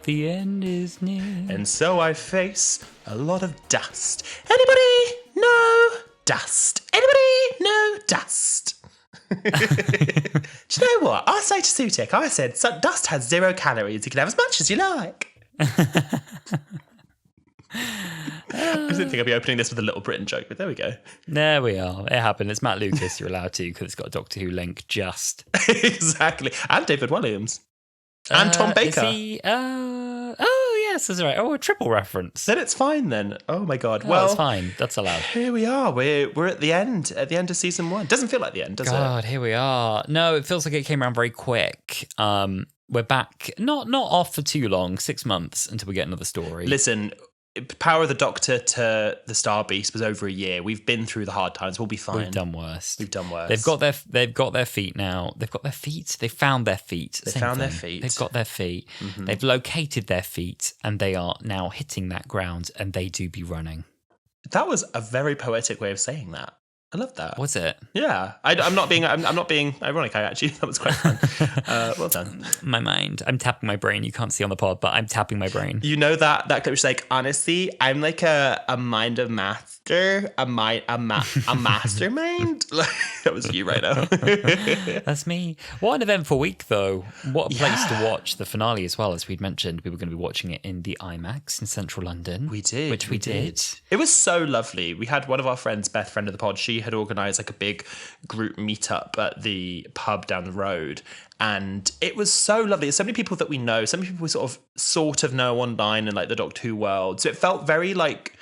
the end is near. And so I face a lot of dust. Anybody know dust? Anybody know dust? Do you know what? I say to Sutik, I said, dust has 0 calories. You can have as much as you like. I didn't think I'd be opening this with a Little Britain joke, but there we go. There we are. It happened. It's Matt Lucas. You're allowed to because it's got a Doctor Who link. Just exactly. And David Williams. And Tom Baker. Is he, oh, yes, that's right. Oh, a triple reference. Then it's fine then. Oh my God. Oh, well, it's fine. That's allowed. Here we are. We're at the end of season 1. Doesn't feel like the end, does it? God, here we are. No, it feels like it came around very quick. We're back, not off for too long, 6 months until we get another story. Listen, Power of the Doctor to the Star Beast was over a year. We've been through the hard times. We'll be fine. We've done worse. They've got their feet now. They've got their feet. They found their feet. They found their feet. They've got their feet. Mm-hmm. They've located their feet, and they are now hitting that ground, and they do be running. That was a very poetic way of saying that. I love that. Was it? Yeah. I'm not being ironic. That was quite fun. Well done. My mind. I'm tapping my brain. You can't see on the pod, but I'm tapping my brain. You know that clip was like, honestly, I'm like a mind of master, a mastermind. That was you right now. That's me. What an eventful week, though. What a place to watch the finale as well. As we'd mentioned, we were going to be watching it in the IMAX in central London. We did. Which we did. It was so lovely. We had one of our friends, Beth, friend of the pod, she had organised like a big group meetup at the pub down the road, and it was so lovely. There's so many people that we know, so many people we sort of know online in like the Doctor Who world, so it felt very like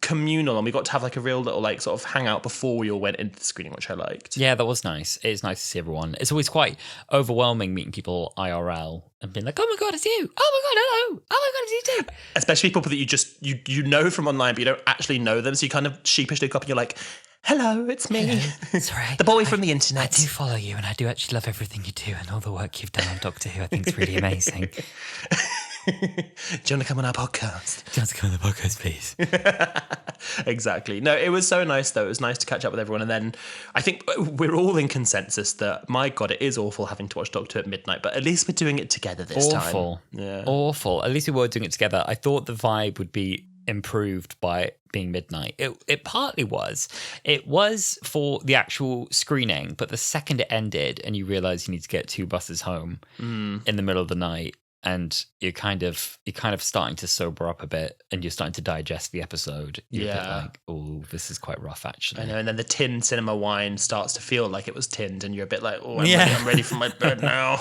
communal, and we got to have like a real little like sort of hangout before we all went into the screening, which I liked. Yeah, that was nice. It's nice to see everyone. It's always quite overwhelming meeting people IRL and being like, oh my God, it's you. Oh my God, hello. Oh my God, it's you too. Especially people that you just you know from online, but you don't actually know them, so you kind of sheepishly look up and you're like, hello, it's me. Hello. Sorry. The boy from the internet. I do follow you, and I do actually love everything you do and all the work you've done on Doctor Who. I think it's really amazing. Do you want to come on our podcast? Do you want to come on the podcast, please? Exactly. No, it was so nice, though. It was nice to catch up with everyone. And then I think we're all in consensus that, my God, it is awful having to watch Doctor Who at midnight, but at least we're doing it together this time. Awful. Yeah. Awful. At least we were doing it together. I thought the vibe would be improved by being midnight. It partly was. It was for the actual screening, but the second it ended and you realise you need to get 2 buses home in the middle of the night, and you're kind of starting to sober up a bit, and you're starting to digest the episode. You're a bit like, oh, this is quite rough, actually. I know, and then the tin cinema wine starts to feel like it was tinned, and you're a bit like, oh, I'm ready for my bed now.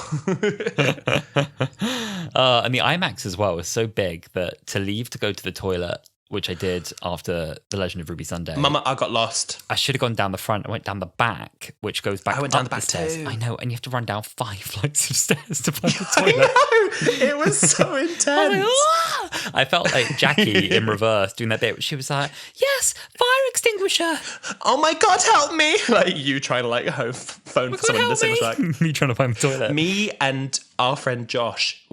And the IMAX as well was so big that to leave to go to the toilet, which I did after The Legend of Ruby Sunday. Mama, I got lost. I should have gone down the front. I went down the back, which goes back. I went down up the back stairs. too. I know, and you have to run down 5 flights of stairs to find the toilet. I know! It was so intense. I felt like Jackie in reverse doing that bit. She was like, "Yes, fire extinguisher." Oh my God, help me! Like you trying to like phone for someone in the cinema. Like me trying to find the toilet. Me and our friend Josh,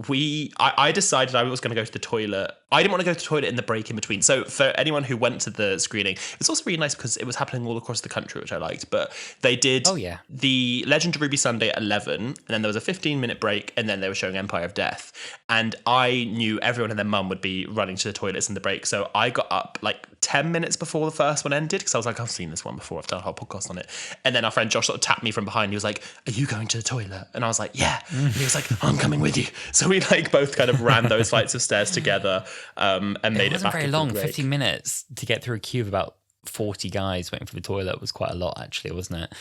I decided I was going to go to the toilet. I didn't want to go to the toilet in the break in between. So for anyone who went to the screening, it's also really nice because it was happening all across the country, which I liked. But they did the Legend of Ruby Sunday at 11, and then there was a 15-minute break, and then they were showing Empire of Death. And I knew everyone and their mum would be running to the toilets in the break. So I got up like 10 minutes before the first one ended because I was like, I've seen this one before. I've done a whole podcast on it. And then our friend Josh sort of tapped me from behind. He was like, are you going to the toilet? And I was like, yeah. And he was like, I'm coming with you. So we like both kind of ran those flights of stairs together and made it back. It wasn't very long. 15 minutes to get through a queue of about 40 guys waiting for the toilet was quite a lot, actually, wasn't it?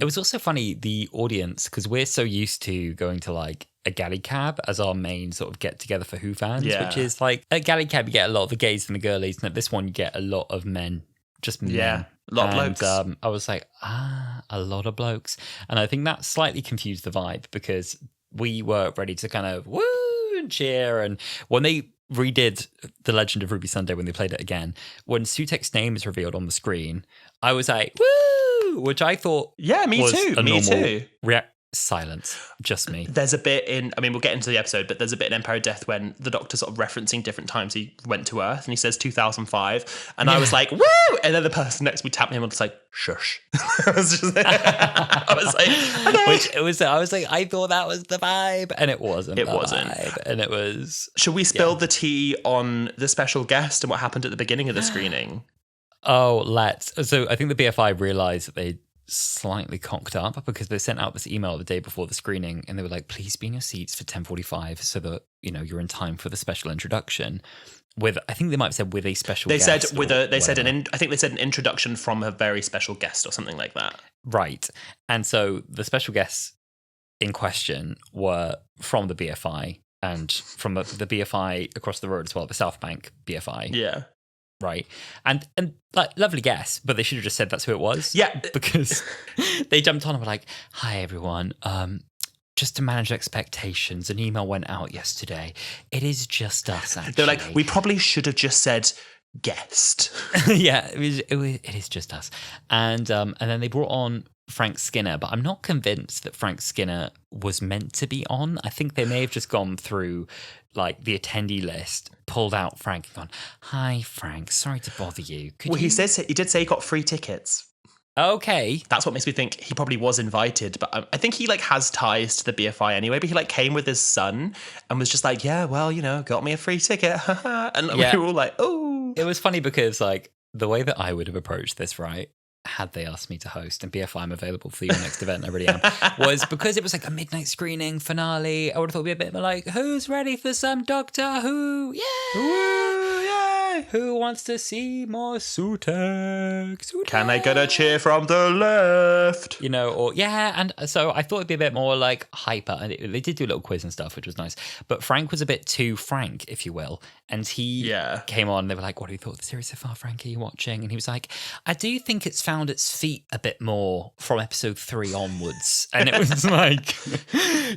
It was also funny, the audience, because we're so used to going to like a galley cab as our main sort of get together for Who fans, which is like at galley cab you get a lot of the gays and the girlies, and at this one you get a lot of men, just men. Yeah, a lot of blokes. I was like, a lot of blokes. And I think that slightly confused the vibe because we were ready to kind of woo and cheer. And when they redid The Legend of Ruby Sunday, when they played it again, when Sutek's name is revealed on the screen, I was like, woo, which I thought me too. Silence. Just me. There's a bit in, I mean, we'll get into the episode, but there's a bit in Empire of Death when the Doctor's sort of referencing different times he went to Earth, and he says 2005, and I was like, woo! And then the person next to me tapped me and was like, shush. I was just, I was like, okay. Which it was, I was like, I thought that was the vibe, and it wasn't. It wasn't. Vibe, and it was. Should we spill the tea on the special guest and what happened at the beginning of the screening? Oh, let's. So I think the BFI realised that they slightly cocked up because they sent out this email the day before the screening, and they were like, please be in your seats for 10:45 so that, you know, you're in time for the special introduction. With, I think they might have said with a special guest. I think they said an introduction from a very special guest or something like that. Right. And so the special guests in question were from the BFI and from the BFI across the road as well, the South Bank BFI. Yeah. Right. And like, lovely guess, but they should have just said that's who it was. Yeah. Because they jumped on and were like, hi, everyone. Just to manage expectations, an email went out yesterday. It is just us, actually. They're like, we probably should have just said guest. Yeah, it is just us. And then they brought on Frank Skinner, but I'm not convinced that Frank Skinner was meant to be on. I think they may have just gone through like the attendee list, pulled out Frank and gone, hi, Frank, sorry to bother you. He did say he got free tickets. Okay. That's what makes me think he probably was invited, but I think he like has ties to the BFI anyway, but he like came with his son and was just like, yeah, well, you know, got me a free ticket. And we were all like, oh. It was funny because like the way that I would have approached this, right, had they asked me to host and BFI, I'm available for your next event, I really am, was because it was like a midnight screening finale. I would have thought it'd be a bit more like, who's ready for some Doctor Who? Yeah! Ooh, yay! Who wants to see more Sutex? Can I get a cheer from the left? You know, or yeah, and so I thought it'd be a bit more like hyper. And they did do a little quiz and stuff, which was nice. But Frank was a bit too frank, if you will. And he came on, and they were like, what have you thought of the series so far, Frank? Are you watching? And he was like, I do think it's found its feet a bit more from episode 3 onwards. And it was like,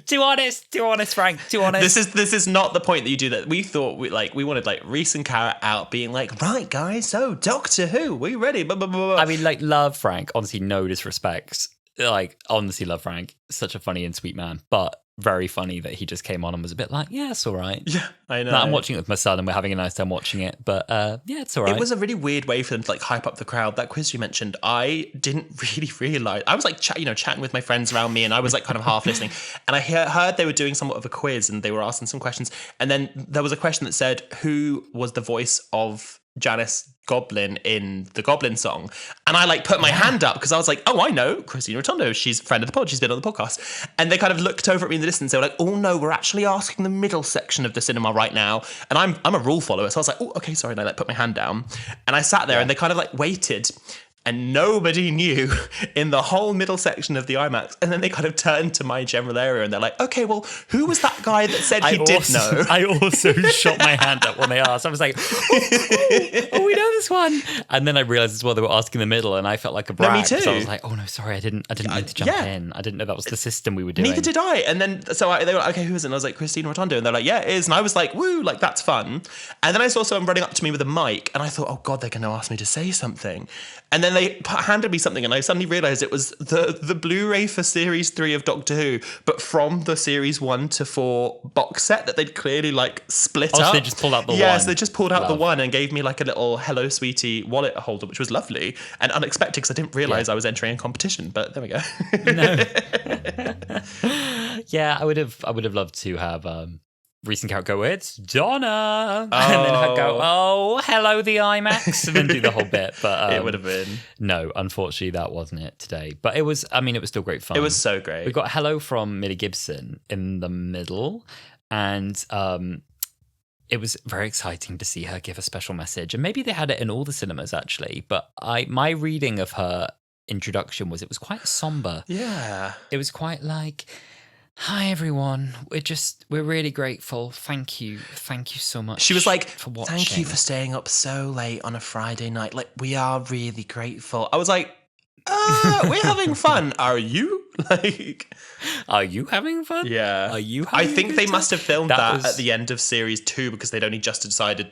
too honest, Frank, too honest. This is not the point that you do that. We thought we wanted like Reese and Cara out being like, right, guys, so Doctor Who, we ready? Blah, blah, blah, blah. I mean, like, love Frank. Honestly, no disrespect. Like, honestly, love Frank. Such a funny and sweet man. But very funny that he just came on and was a bit like, yeah, it's all right. Yeah, I know. Like, I'm watching it with my son and we're having a nice time watching it. But yeah, it's all right. It was a really weird way for them to like hype up the crowd. That quiz you mentioned, I didn't really realise. I was like, chatting with my friends around me, and I was like kind of half listening. And I heard they were doing somewhat of a quiz, and they were asking some questions. And then there was a question that said, who was the voice of Janice Goblin in the Goblin song? And I like put my hand up because I was like, oh, I know Christina Rotondo, she's a friend of the pod, she's been on the podcast. And they kind of looked over at me in the distance. They were like, oh no, we're actually asking the middle section of the cinema right now. And I'm a rule follower, so I was like, oh, okay, sorry. And I like put my hand down, and I sat there and they kind of like waited, and nobody knew in the whole middle section of the IMAX. And then they kind of turned to my general area and they're like, okay, well, who was that guy that said he did know? I also shot my hand up when they asked. I was like, oh, we know this one. And then I realized as well they were asking the middle, and I felt like a brat. No, me too. So I was like, oh no, sorry, I didn't mean to jump in. I didn't know that was the system we were doing. Neither did I. And then they were like, okay, who is it? And I was like, Christina Rotondo. And they're like, yeah, it is. And I was like, woo, like that's fun. And then I saw someone running up to me with a mic, and I thought, oh God, they're going to ask me to say something. And then they handed me something, and I suddenly realised it was the Blu-ray for Series 3 of Doctor Who, but from the Series 1 to 4 box set that they'd clearly like split up. So they just pulled out the one. Yeah, so they just pulled out the one and gave me like a little Hello Sweetie wallet holder, which was lovely and unexpected because I didn't realise I was entering a competition, but there we go. No. Yeah, I would have loved to have recent character go, it's Donna, and then her go, oh, hello, the IMAX, and then do the whole bit. But it would have been. No, unfortunately, that wasn't it today. But it was, I mean, it was still great fun. It was so great. We got hello from Millie Gibson in the middle, and it was very exciting to see her give a special message. And maybe they had it in all the cinemas, actually. But my reading of her introduction was it was quite somber. Yeah. It was quite like, hi everyone, we're really grateful. Thank you so much. She was like, for watching. Thank you for staying up so late on a Friday night. Like, we are really grateful. I was like, we're having fun. Are you? Like, are you having fun? yeah. Are you I having a think good they time? must have filmed that was- at the end of series 2 because they'd only just decided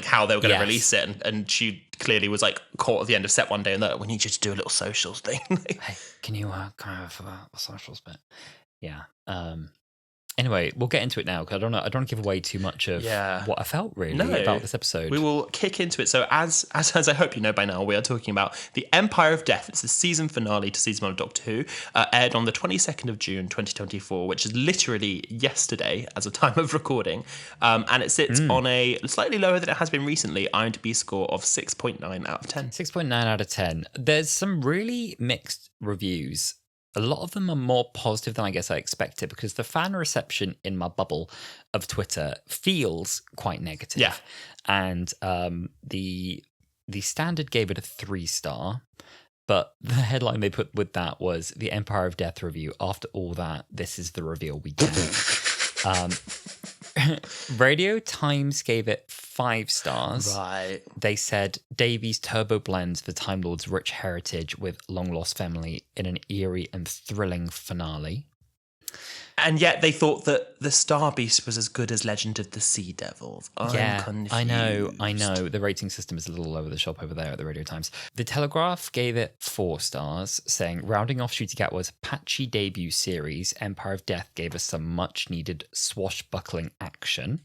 how they were going to Yes. release it. And she clearly was like caught at the end of set one day and that we need you to do a little socials thing. Hey, can you kind of a socials bit? Yeah. Anyway, we'll get into it now because I don't want to give away too much of what I felt really about this episode. We will kick into it. So as I hope you know by now, we are talking about The Empire of Death. It's the season finale to season 1 of Doctor Who, aired on the 22nd of June 2024, which is literally yesterday as a time of recording. And it sits on a slightly lower than it has been recently IMDb score of 6.9 out of 10. 6.9 out of 10. There's some really mixed reviews. A lot of them are more positive than I guess I expected because the fan reception in my bubble of Twitter feels quite negative. Yeah. And the Standard gave it a 3-star, but the headline they put with that was The Empire of Death review. After all that, this is the reveal we get. Radio Times gave it 5 stars. Right. They said Davies turbo blends the Time Lord's rich heritage with long lost family in an eerie and thrilling finale. And yet they thought that the Star Beast was as good as Legend of the Sea Devils. I'm confused. I know. The rating system is a little over the shop over there at the Radio Times. The Telegraph gave it 4 stars, saying, rounding off Shooty Gatwa's patchy debut series, Empire of Death gave us some much-needed swashbuckling action.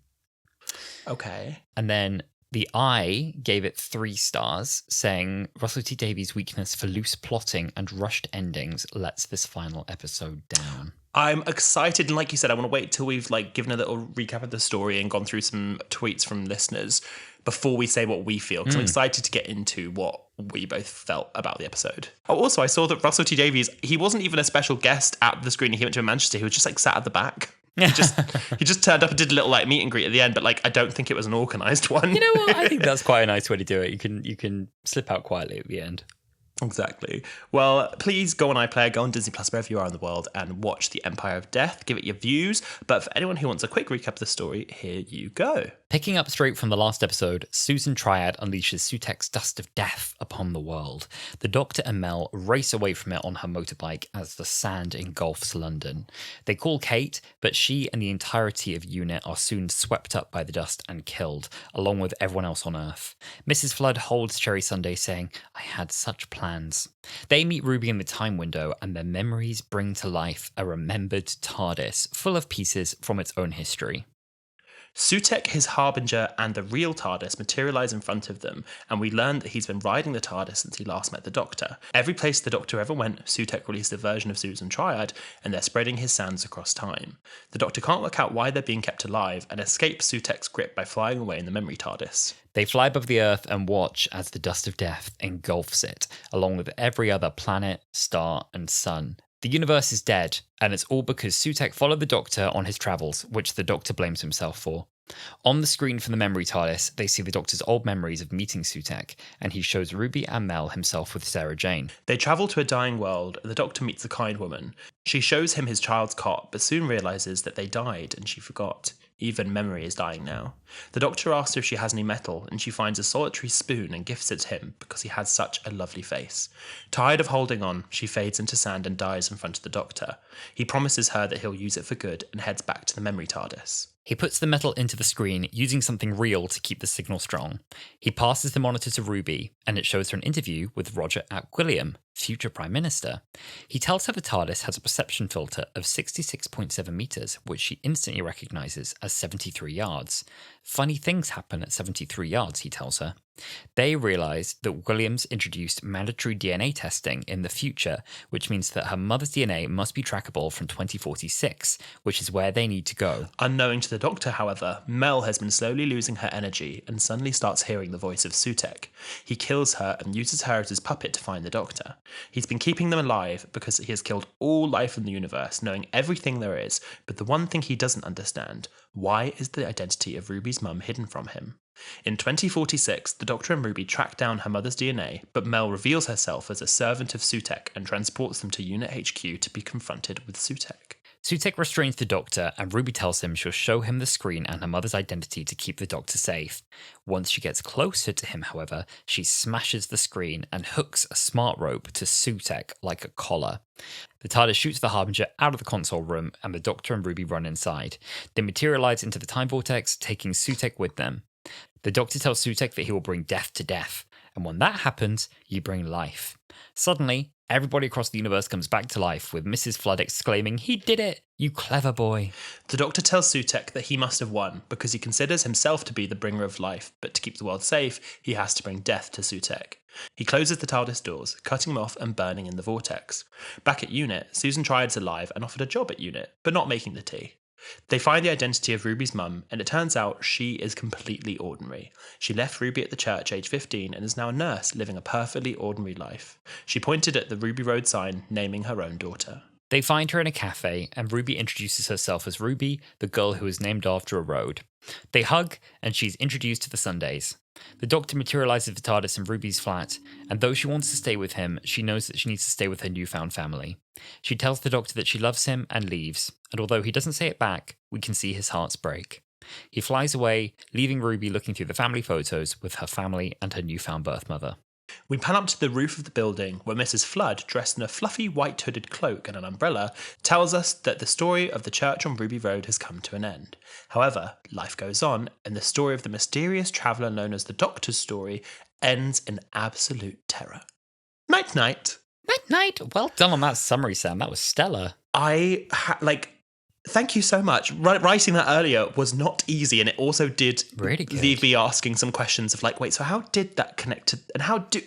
Okay. And then The Eye gave it 3 stars, saying Russell T Davies' weakness for loose plotting and rushed endings lets this final episode down. I'm excited, and like you said, I want to wait till we've given a little recap of the story and gone through some tweets from listeners before we say what we feel, because I'm excited to get into what we both felt about the episode. Oh, also, I saw that Russell T Davies, he wasn't even a special guest at the screening he went to in Manchester. He was just sat at the back. He just turned up and did a little meet and greet at the end, but I don't think it was an organised one. You know what? I think that's quite a nice way to do it. You can slip out quietly at the end. Exactly. Well, please go on iPlayer, go on Disney Plus, wherever you are in the world, and watch The Empire of Death. Give it your views. But for anyone who wants a quick recap of the story, here you go. Picking up straight from the last episode, Susan Triad unleashes Sutek's dust of death upon the world. The Doctor and Mel race away from it on her motorbike as the sand engulfs London. They call Kate, but she and the entirety of UNIT are soon swept up by the dust and killed, along with everyone else on Earth. Mrs. Flood holds Cherry Sunday, saying, I had such plans. They meet Ruby in the time window, and their memories bring to life a remembered TARDIS full of pieces from its own history. Sutek, his Harbinger, and the real TARDIS materialise in front of them, and we learn that he's been riding the TARDIS since he last met the Doctor. Every place the Doctor ever went, Sutek released a version of Susan Triad, and they're spreading his sands across time. The Doctor can't work out why they're being kept alive, and escapes Sutek's grip by flying away in the memory TARDIS. They fly above the Earth and watch as the dust of death engulfs it, along with every other planet, star, and sun. The universe is dead, and it's all because Sutek followed the Doctor on his travels, which the Doctor blames himself for. On the screen from the memory TARDIS, they see the Doctor's old memories of meeting Sutek, and he shows Ruby and Mel himself with Sarah Jane. They travel to a dying world, and the Doctor meets a kind woman. She shows him his child's cot, but soon realises that they died and she forgot. Even memory is dying now. The Doctor asks her if she has any metal, and she finds a solitary spoon and gifts it to him because he has such a lovely face. Tired of holding on, she fades into sand and dies in front of the Doctor. He promises her that he'll use it for good and heads back to the memory TARDIS. He puts the metal into the screen, using something real to keep the signal strong. He passes the monitor to Ruby, and it shows her an interview with Roger William, future Prime Minister. He tells her the TARDIS has a perception filter of 66.7 metres, which she instantly recognises as 73 yards. Funny things happen at 73 yards, he tells her. They realise that Williams introduced mandatory DNA testing in the future, which means that her mother's DNA must be trackable from 2046, which is where they need to go. Unknowing to the Doctor, however, Mel has been slowly losing her energy and suddenly starts hearing the voice of Sutek. He kills her and uses her as his puppet to find the Doctor. He's been keeping them alive because he has killed all life in the universe, knowing everything there is, but the one thing he doesn't understand, why is the identity of Ruby's mum hidden from him? In 2046, the Doctor and Ruby track down her mother's DNA, but Mel reveals herself as a servant of Sutek and transports them to Unit HQ to be confronted with Sutek. Sutek restrains the doctor, and Ruby tells him she'll show him the screen and her mother's identity to keep the doctor safe. Once she gets closer to him, however, she smashes the screen and hooks a smart rope to Sutek like a collar. The TARDIS shoots the Harbinger out of the console room, and the Doctor and Ruby run inside. They materialize into the time vortex, taking Sutek with them. The Doctor tells Sutek that he will bring death to death, and when that happens, you bring life. Suddenly, everybody across the universe comes back to life, with Mrs. Flood exclaiming, "He did it! You clever boy!" The Doctor tells Sutek that he must have won because he considers himself to be the bringer of life, but to keep the world safe, he has to bring death to Sutek. He closes the TARDIS doors, cutting them off and burning in the vortex. Back at Unit, Susan Triad's alive and offered a job at Unit, but not making the tea. They find the identity of Ruby's mum, and it turns out she is completely ordinary. She left Ruby at the church age 15 and is now a nurse living a perfectly ordinary life. She pointed at the Ruby Road sign, naming her own daughter. They find her in a cafe, and Ruby introduces herself as Ruby, the girl who is named after a road. They hug, and she's introduced to the Sundays. The Doctor materializes the TARDIS in Ruby's flat, and though she wants to stay with him, she knows that she needs to stay with her newfound family. She tells the Doctor that she loves him and leaves, and although he doesn't say it back, we can see his heart break. He flies away, leaving Ruby looking through the family photos with her family and her newfound birth mother. We pan up to the roof of the building where Mrs. Flood, dressed in a fluffy white hooded cloak and an umbrella, tells us that the story of the church on Ruby Road has come to an end. However, life goes on, and the story of the mysterious traveller known as the Doctor's story ends in absolute terror. Night night. Night night. Well done on that summary, Sam. That was stellar. Thank you so much. Writing that earlier was not easy, and it also did really good. Leave me asking some questions of wait, so how did that connect to, and how do,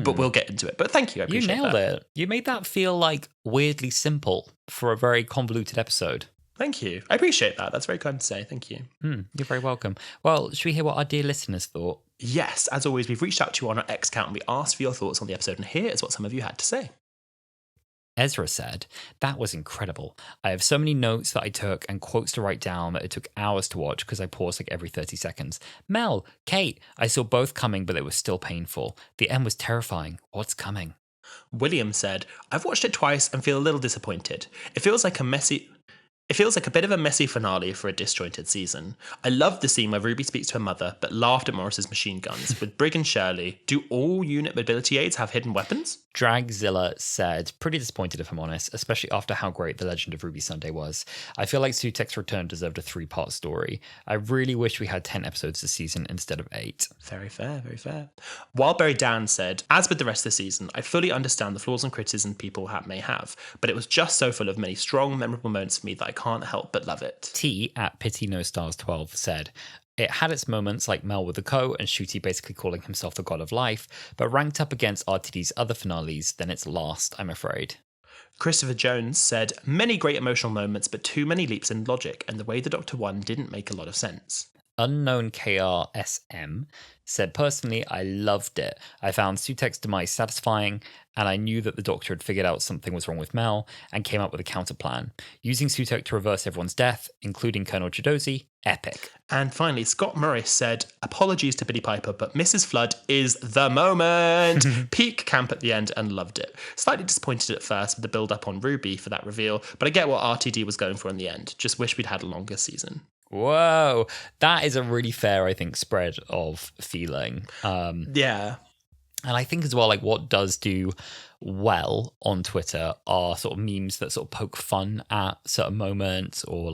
but we'll get into it. But thank you, I appreciate that. You nailed it. You made that feel weirdly simple for a very convoluted episode. Thank you. I appreciate that. That's very kind to say. Thank you. You're very welcome. Well, should we hear what our dear listeners thought? Yes, as always, we've reached out to you on our X account and we asked for your thoughts on the episode, and here is what some of you had to say. Ezra said, "That was incredible. I have so many notes that I took and quotes to write down that it took hours to watch because I paused every 30 seconds. Mel, Kate, I saw both coming, but it was still painful. The end was terrifying. What's coming?" William said, "I've watched it twice and feel a little disappointed. It feels like a bit of a messy finale for a disjointed season. I loved the scene where Ruby speaks to her mother, but laughed at Morris's machine guns. With Brig and Shirley, do all unit mobility aids have hidden weapons?" Dragzilla said, "Pretty disappointed if I'm honest, especially after how great The Legend of Ruby Sunday was. I feel like Sutek's return deserved a 3-part story. I really wish we had 10 episodes this season instead of 8. Very fair, very fair. Wildberry Dan said, "As with the rest of the season, I fully understand the flaws and criticisms people may have, but it was just so full of many strong, memorable moments for me that I can't help but love it." T at Pity No Stars 12 said, "It had its moments like Mel with the Co and Shooty basically calling himself the god of life, but ranked up against RTD's other finales, then it's last, I'm afraid." Christopher Jones said, "Many great emotional moments, but too many leaps in logic, and the way the Doctor won didn't make a lot of sense." Unknown KRSM said, "Personally, I loved it. I found Sutek's demise satisfying, and I knew that the Doctor had figured out something was wrong with Mel and came up with a counter plan. Using Sutek to reverse everyone's death, including Colonel Chidozi, epic." And finally, Scott Morris said, "Apologies to Billy Piper, but Mrs. Flood is the moment." Peak camp at the end and loved it. Slightly disappointed at first with the build-up on Ruby for that reveal, but I get what RTD was going for in the end. Just wish we'd had a longer season. Whoa, that is a really fair, I think, spread of feeling. Yeah. And I think as well, what does do well on Twitter are sort of memes that sort of poke fun at certain moments or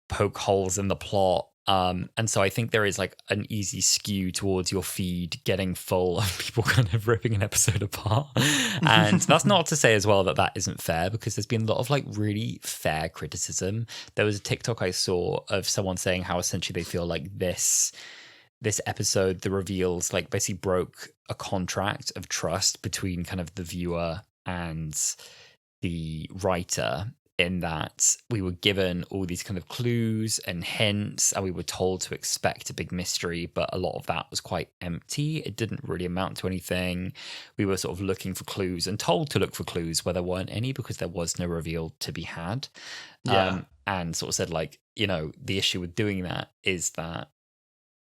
poke holes in the plot. And so I think there is an easy skew towards your feed getting full of people kind of ripping an episode apart. And that's not to say as well that isn't fair, because there's been a lot of really fair criticism. There was a TikTok I saw of someone saying how essentially they feel like this episode, the reveals, basically broke a contract of trust between kind of the viewer and the writer, in that we were given all these kind of clues and hints and we were told to expect a big mystery, but a lot of that was quite empty. It didn't really amount to anything. We were sort of looking for clues and told to look for clues where there weren't any because there was no reveal to be had. Yeah. And sort of said the issue with doing that is that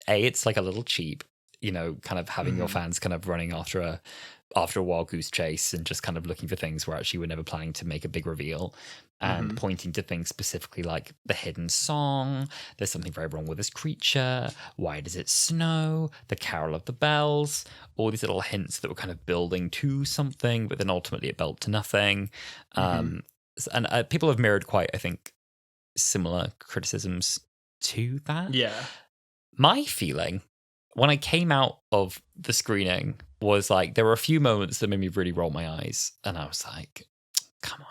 it's a little cheap, kind of having your fans kind of running after after a wild goose chase and just kind of looking for things where actually we're never planning to make a big reveal, and pointing to things specifically like the hidden song, there's something very wrong with this creature, why does it snow, the carol of the bells, all these little hints that were kind of building to something, but then ultimately it built to nothing. And people have mirrored quite, I think, similar criticisms to that. Yeah. My feeling when I came out of the screening was like, there were a few moments that made me really roll my eyes, and I was like, come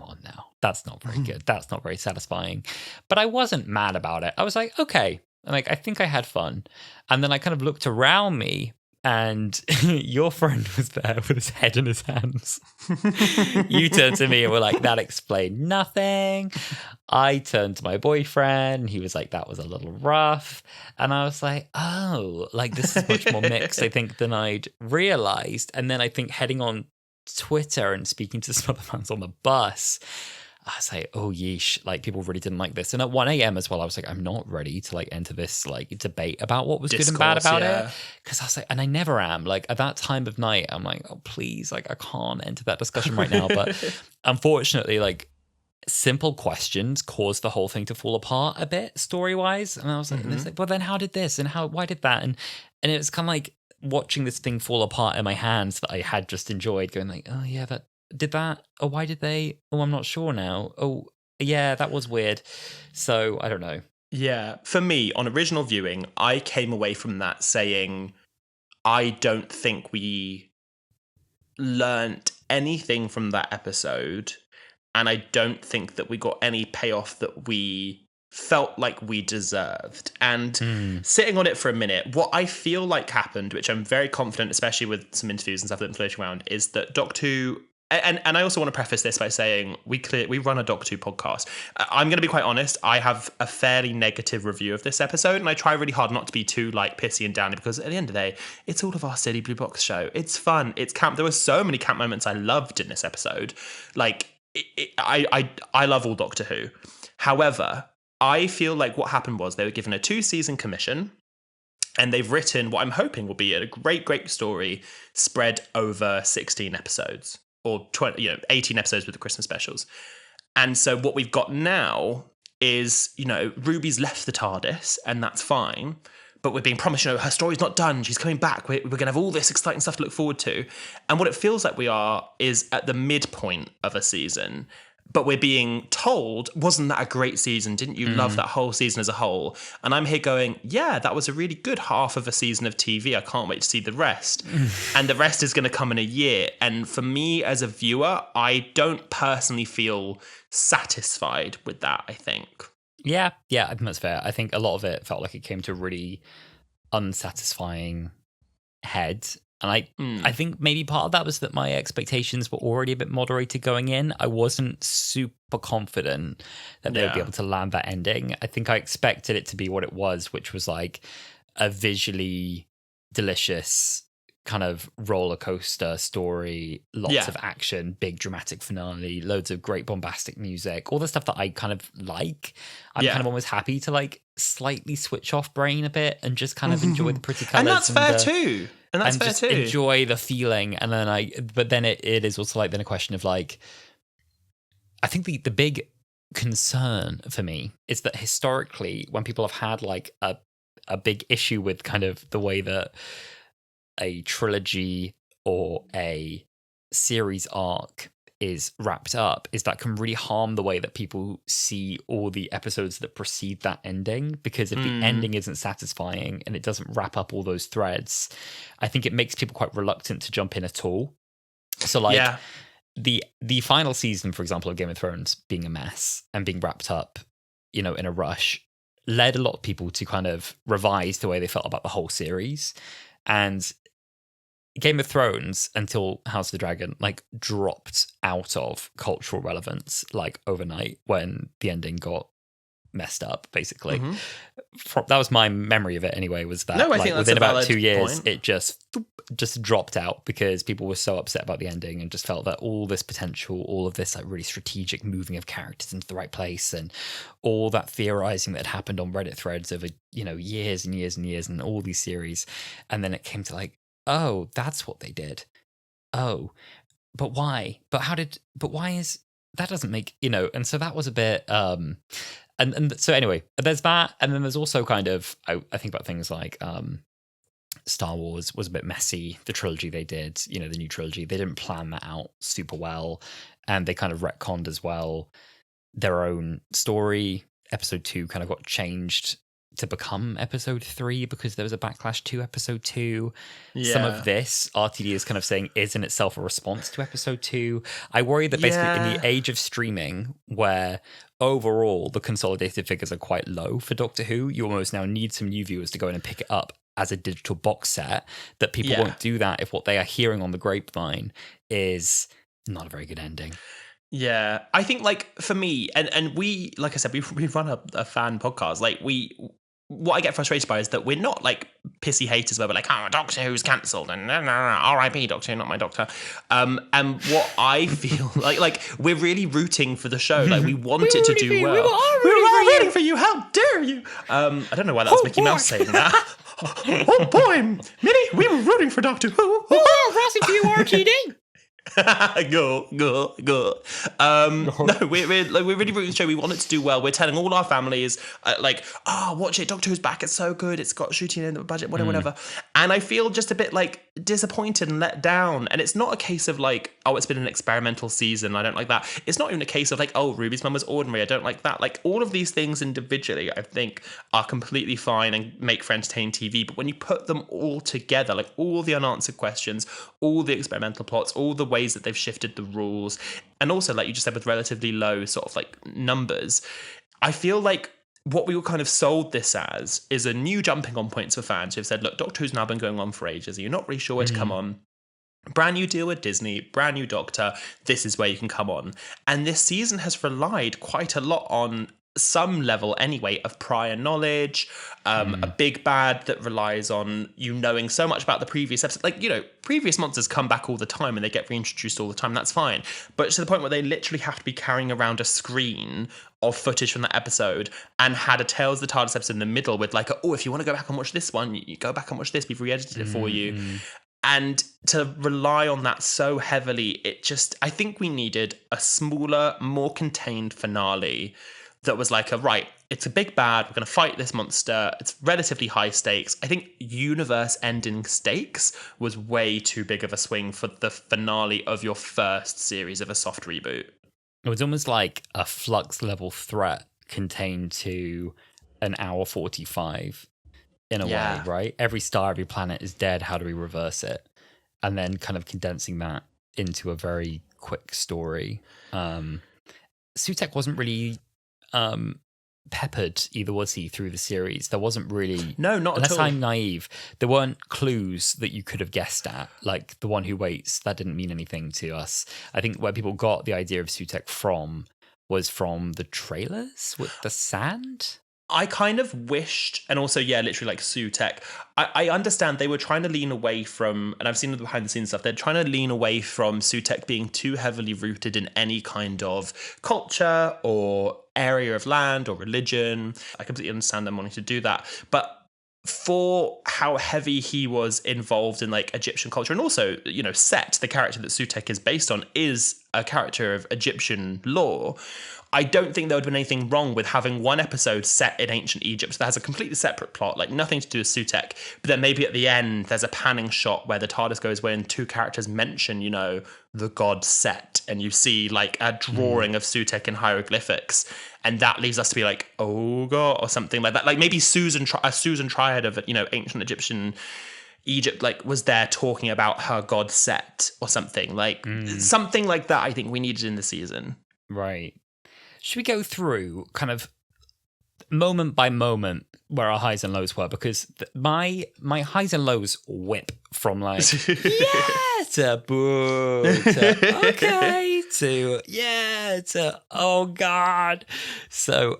on now, that's not very good, that's not very satisfying. But I wasn't mad about it. I was like, okay, like I think I had fun. And then I kind of looked around me, and your friend was there with his head in his hands. You turned to me and were like, that explained nothing. I turned to my boyfriend, and he was like, that was a little rough. And I was like, oh, like this is much more mixed, I think, than I'd realized. And then I think heading on Twitter and speaking to some other fans on the bus, I was like, oh yeesh, like people really didn't like this. And at 1 a.m. as well, I was like, I'm not ready to like enter this like debate about what was good and bad about it. Because I was like, and I never am. Like at that time of night, I'm like, oh please, like I can't enter that discussion right now. But unfortunately, like simple questions caused the whole thing to fall apart a bit story-wise. And I was like, and it's like, well then how did this and why did that? And it was kind of like watching this thing fall apart in my hands that I had just enjoyed, going like, oh yeah, that did that. Oh, why did they? Oh, I'm not sure now. Oh, yeah, that was weird. So I don't know. Yeah, for me, on original viewing, I came away from that saying, I don't think we learnt anything from that episode, and I don't think that we got any payoff that we felt like we deserved. And sitting on it for a minute, what I feel like happened, which I'm very confident, especially with some interviews and stuff that have been floating around, is that Doctor Who, and I also want to preface this by saying we run a Doctor Who podcast. I'm going to be quite honest, I have a fairly negative review of this episode, and I try really hard not to be too like pissy and downy, because at the end of the day, it's all of our silly blue box show. It's fun, it's camp. There were so many camp moments I loved in this episode. Like I love all Doctor Who. However, I feel like what happened was they were given a 2-season commission, and they've written what I'm hoping will be a great story spread over 16 episodes or 18 episodes with the Christmas specials. And so what we've got now is, Ruby's left the TARDIS, and that's fine. But we're being promised, her story's not done. She's coming back. We're going to have all this exciting stuff to look forward to. And what it feels like we are is at the midpoint of a season. But we're being told, wasn't that a great season? Didn't you love that whole season as a whole? And I'm here going, yeah, that was a really good half of a season of TV. I can't wait to see the rest. And the rest is going to come in a year. And for me as a viewer, I don't personally feel satisfied with that, I think. Yeah, I think that's fair. I think a lot of it felt like it came to a really unsatisfying head. And I think maybe part of that was that my expectations were already a bit moderated going in. I wasn't super confident that they would be able to land that ending. I think I expected it to be what it was, which was like a visually delicious kind of roller coaster story, lots of action, big dramatic finale, loads of great bombastic music, all the stuff that I kind of like. I'm kind of almost happy to like slightly switch off brain a bit and just kind of enjoy the pretty colours. And that's fair too. And that's fair just too. Enjoy the feeling. And then but then it is also like then a question of like, I think the big concern for me is that historically when people have had like a big issue with kind of the way that a trilogy or a series arc is wrapped up, is that can really harm the way that people see all the episodes that precede that ending. Because if the ending isn't satisfying and it doesn't wrap up all those threads, I think it makes people quite reluctant to jump in at all. So like the final season, for example, of Game of Thrones being a mess and being wrapped up, in a rush, led a lot of people to kind of revise the way they felt about the whole series. And Game of Thrones, until House of the Dragon, like dropped out of cultural relevance like overnight when the ending got messed up, basically. That was my memory of it anyway, was that I think within about 2 years point. it just dropped out because people were so upset about the ending and just felt that all this potential, all of this like really strategic moving of characters into the right place and all that theorizing that had happened on Reddit threads over years and years and years and all these series, and then it came to like, oh, that's what they did. oh, but why? But why is that doesn't make, and so that was a bit, and so anyway, there's that. And then there's also kind of, I think about things like, Star Wars was a bit messy. The trilogy they did, the new trilogy, they didn't plan that out super well. And they kind of retconned as well their own story. Episode 2 kind of got changed to become episode 3 because there was a backlash to episode 2. Yeah. Some of this RTD is kind of saying is in itself a response to episode 2. I worry that basically in the age of streaming, where overall the consolidated figures are quite low for Doctor Who, you almost now need some new viewers to go in and pick it up as a digital box set, that people won't do that if what they are hearing on the grapevine is not a very good ending. Yeah, I think like for me, and we, like I said, we run a fan podcast. Like what I get frustrated by is that we're not like pissy haters where we're like, oh, Doctor Who's cancelled and no, R.I.P. Doctor Who, not my Doctor. And what I feel like we're really rooting for the show. Like we want it to do well. We were all rooting for you. How dare you? I don't know why that was Mickey Mouse saying that. Oh boy, Minnie, we were rooting for Doctor Who. Oh, Russell T RTD. Go. No, we're really rooting for the show. We want it to do well. We're telling all our families, watch it. Doctor Who's back. It's so good. It's got shooting in the budget, whatever. And I feel just a bit like disappointed and let down. And it's not a case of like, oh, it's been an experimental season, I don't like that. It's not even a case of like, oh, Ruby's mum was ordinary, I don't like that. Like all of these things individually, I think, are completely fine and make for entertaining TV. But when you put them all together, like all the unanswered questions, all the experimental plots, all the ways that they've shifted the rules, and also like you just said, with relatively low sort of like numbers, I feel like what we were kind of sold this as is a new jumping on points for fans who have said, look, Doctor Who's now been going on for ages. You're not really sure where to come on. Brand new deal with Disney, brand new Doctor. This is where you can come on. And this season has relied quite a lot on some level anyway of prior knowledge, a big bad that relies on you knowing so much about the previous episode. Like, previous monsters come back all the time and they get reintroduced all the time. That's fine. But to the point where they literally have to be carrying around a screen of footage from that episode, and had a Tales of the TARDIS episode in the middle with like, if you want to go back and watch this one, you go back and watch this. We've re-edited it for you. And to rely on that so heavily, I think we needed a smaller, more contained finale that was like, right, it's a big bad, we're going to fight this monster, it's relatively high stakes. I think universe-ending stakes was way too big of a swing for the finale of your first series of a soft reboot. It was almost like a flux-level threat contained to an hour 45 in a way, right? Every star, every planet is dead, how do we reverse it? And then kind of condensing that into a very quick story. Sutekh wasn't really peppered, either was he, through the series. There wasn't really, no, not unless at all. I'm naive, there weren't clues that you could have guessed at, like the one who waits. That didn't mean anything to us. I think where people got the idea of Sutekh from was from the trailers with the sand. I kind of wished, and also, literally like Sutekh, I understand they were trying to lean away from, and I've seen the behind the scenes stuff, they're trying to lean away from Sutekh being too heavily rooted in any kind of culture or area of land or religion. I completely understand them wanting to do that. But for how heavy he was involved in like Egyptian culture, and also, Set, the character that Sutekh is based on, is a character of Egyptian lore. I don't think there would have been anything wrong with having one episode set in ancient Egypt that has a completely separate plot, like nothing to do with Sutekh. But then maybe at the end, there's a panning shot where the TARDIS goes away and two characters mention, the god Set. And you see like a drawing of Sutekh in hieroglyphics. And that leaves us to be like, oh god, or something like that. Like maybe Susan Triad of, ancient Egyptian Egypt, like, was there talking about her god Set or something. Like something like that I think we needed in the season. Right. Should we go through kind of moment by moment where our highs and lows were? Because my highs and lows whip from like, yeah, to boo, to okay, to yeah, to oh god. So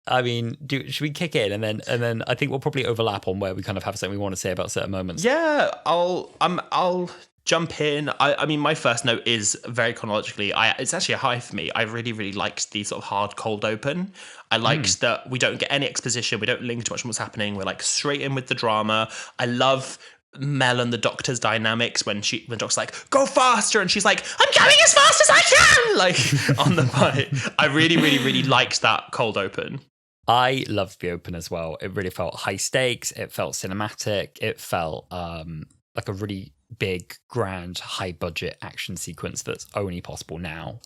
I mean, should we kick in and then I think we'll probably overlap on where we kind of have something we want to say about certain moments. Yeah, I'll jump in. I mean, my first note is very chronologically. It's actually a high for me. I really, really liked the sort of hard cold open. I liked that we don't get any exposition. We don't link too much on what's happening. We're like straight in with the drama. I love Mel and the Doctor's dynamics when the Doctor's like, go faster, and she's like, I'm going as fast as I can, like on the bike. I really, really, really liked that cold open. I loved the open as well. It really felt high stakes. It felt cinematic. It felt like a really big, grand, high budget action sequence that's only possible now,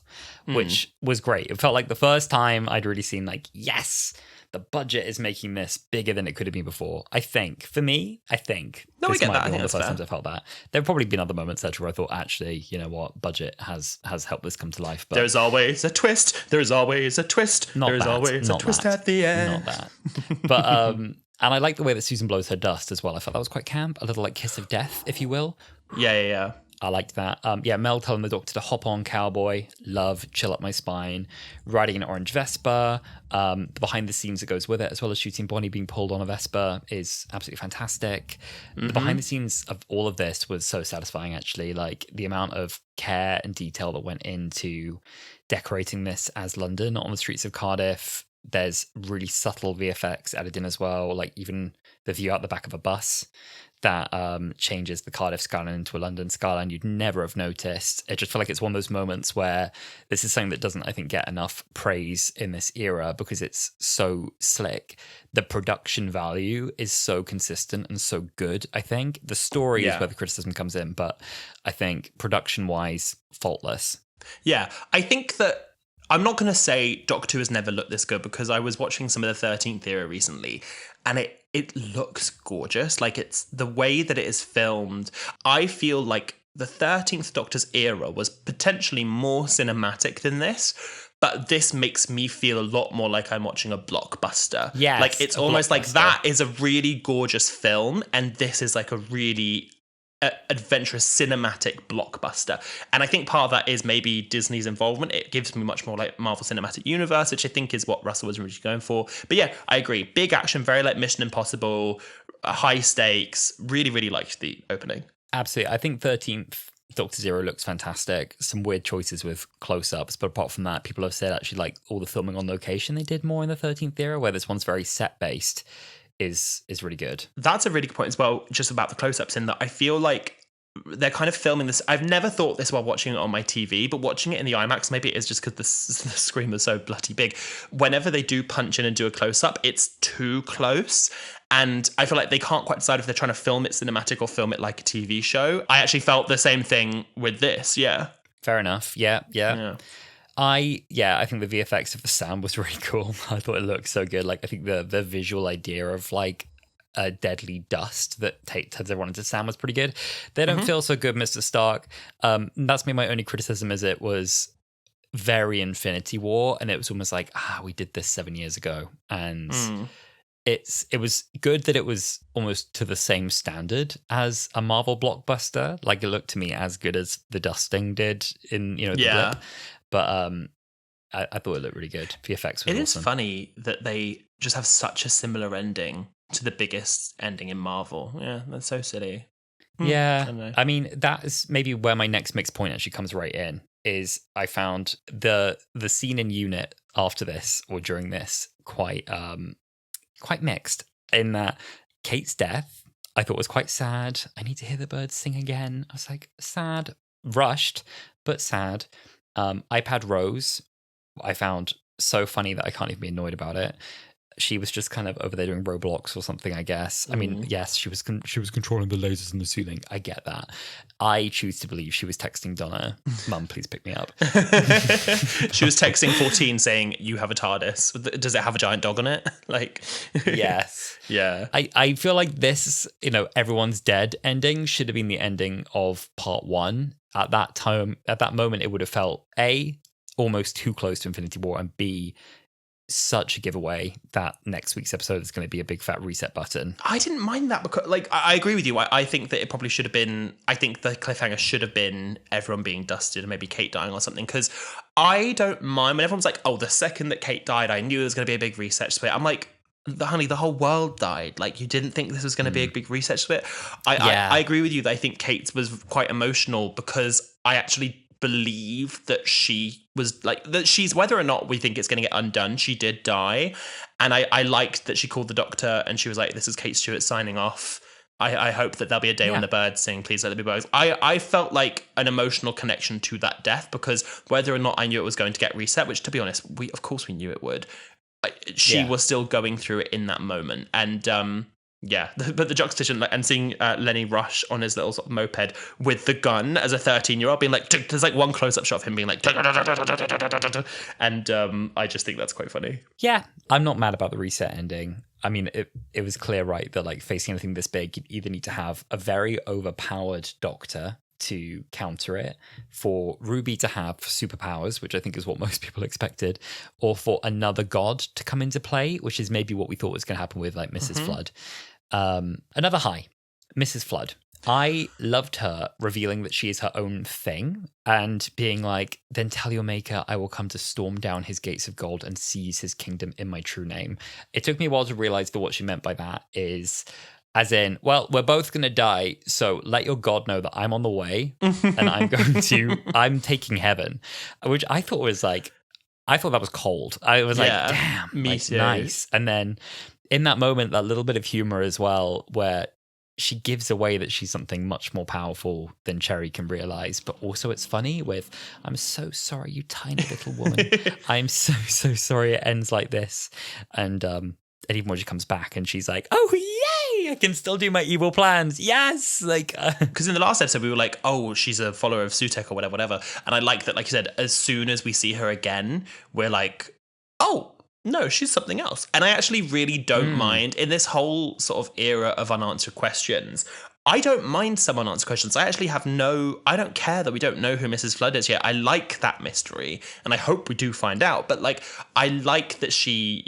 which was great. It felt like the first time I'd really seen like, yes, the budget is making this bigger than it could have been before. I think for me, No, this I get might that. be one of the That's first fair. times I felt that. There have probably been other moments where I thought, actually, you know what, budget has helped this come to life. But There's always a twist. There's always a twist. not There's that, always a not twist that, at the end. Not that. But and I like the way that Susan blows her dust as well. I thought that was quite camp, a little like kiss of death, if you will. Yeah. I liked that. Mel telling the Doctor to hop on cowboy, love, chill up my spine, riding an orange Vespa, the behind the scenes that goes with it, as well as shooting Bonnie being pulled on a Vespa is absolutely fantastic. The behind the scenes of all of this was so satisfying, actually. Like the amount of care and detail that went into decorating this as London on the streets of Cardiff. There's really subtle VFX added in as well, like even the view out the back of a bus that changes the Cardiff skyline into a London skyline you'd never have noticed. It just felt like it's one of those moments where this is something that doesn't, I think, get enough praise in this era because it's so slick. The production value is so consistent and so good, I think. The story is where the criticism comes in, but I think production-wise, faultless. Yeah, I think that I'm not going to say Doctor Who has never looked this good because I was watching some of the 13th era recently and it looks gorgeous. Like it's the way that it is filmed. I feel like the 13th Doctor's era was potentially more cinematic than this, but this makes me feel a lot more like I'm watching a blockbuster. Yes, like it's almost like that is a really gorgeous film and this is like a really adventurous cinematic blockbuster. And I think part of that is maybe Disney's involvement. It gives me much more like Marvel Cinematic Universe, which I think is what Russell was originally going for. But yeah, I agree. Big action, very like Mission Impossible, high stakes. Really, really liked the opening. Absolutely. I think 13th Doctor Zero looks fantastic. Some weird choices with close-ups, but apart from that, people have said actually like all the filming on location they did more in the 13th era, where this one's very set-based. Is really good. That's a really good point as well, just about the close-ups, in that I feel like they're kind of filming this. I've never thought this while watching it on my TV, but watching it in the IMAX, maybe it is just because the screen was so bloody big. Whenever they do punch in and do a close-up, it's too close. And I feel like they can't quite decide if they're trying to film it cinematic or film it like a TV show. I actually felt the same thing with this, yeah. Fair enough, yeah. I think the VFX of the sound was really cool. I thought it looked so good. Like I think the visual idea of like a deadly dust that turns everyone into sand was pretty good. They don't feel so good, Mr. Stark. That's my only criticism is it was very Infinity War, and it was almost like we did this 7 years ago, and it was good that it was almost to the same standard as a Marvel blockbuster. Like it looked to me as good as the dusting did in the blip. But I thought it looked really good. VFX was awesome. It is funny that they just have such a similar ending to the biggest ending in Marvel. Yeah, that's so silly. Yeah, I mean, that is maybe where my next mixed point actually comes right in, is I found the scene in Unit after this or during this quite mixed, in that Kate's death I thought was quite sad. I need to hear the birds sing again. I was like, sad, rushed, but sad. iPad Rose, I found so funny that I can't even be annoyed about it. She was just kind of over there doing Roblox or something, I guess. I mean, yes, she was controlling the lasers in the ceiling. I get that. I choose to believe she was texting Donna, Mum, please pick me up. She was texting 14 saying, you have a TARDIS. Does it have a giant dog on it? Like, yes. Yeah. I feel like this, everyone's dead ending should have been the ending of part one. At that time, at that moment, it would have felt A, almost too close to Infinity War, and B, such a giveaway that next week's episode is going to be a big fat reset button. I didn't mind that because, like, I agree with you. I think that it probably should have been, I think the cliffhanger should have been everyone being dusted and maybe Kate dying or something, because I don't mind when everyone's like, oh, the second that Kate died, I knew there was going to be a big reset split. I'm like, honey, the whole world died. Like, you didn't think this was going to be a big reset split? I agree with you that I think Kate's was quite emotional because I actually believe that she was like, that she's, whether or not we think it's going to get undone, she did die. And I liked that she called the doctor and she was like, this is Kate Stewart signing off. I hope that there'll be a day when the birds sing, please let there be birds. I felt like an emotional connection to that death, because whether or not I knew it was going to get reset, which to be honest, of course we knew it would, she was still going through it in that moment. And but the juxtaposition, and seeing Lenny rush on his little sort of moped with the gun as a 13-year-old, being like, there's like one close-up shot of him being like, and I just think that's quite funny. Yeah, I'm not mad about the reset ending. I mean, it was clear, right, that like facing anything this big, you'd either need to have a very overpowered doctor to counter it, for Ruby to have superpowers, which I think is what most people expected, or for another god to come into play, which is maybe what we thought was going to happen with like Mrs. Flood. Another high, Mrs. Flood. I loved her revealing that she is her own thing and being like, then tell your maker I will come to storm down his gates of gold and seize his kingdom in my true name. It took me a while to realize that what she meant by that is, as in, well, we're both going to die, so let your god know that I'm on the way and I'm taking heaven, which I thought was like, I thought that was cold. I was like, damn, me too. Nice. And then in that moment, that little bit of humor as well, where she gives away that she's something much more powerful than Cherry can realize, but also it's funny with, I'm so sorry, you tiny little woman. I'm so sorry it ends like this. And even when she comes back and she's like, oh, yay, I can still do my evil plans. Yes. Like, because in the last episode, we were like, oh, she's a follower of Sutek or whatever. And I like that, like you said, as soon as we see her again, we're like, oh, no, she's something else. And I actually really don't mind, in this whole sort of era of unanswered questions, I don't mind some unanswered questions. I actually I don't care that we don't know who Mrs. Flood is yet. I like that mystery, and I hope we do find out. But like, I like that she,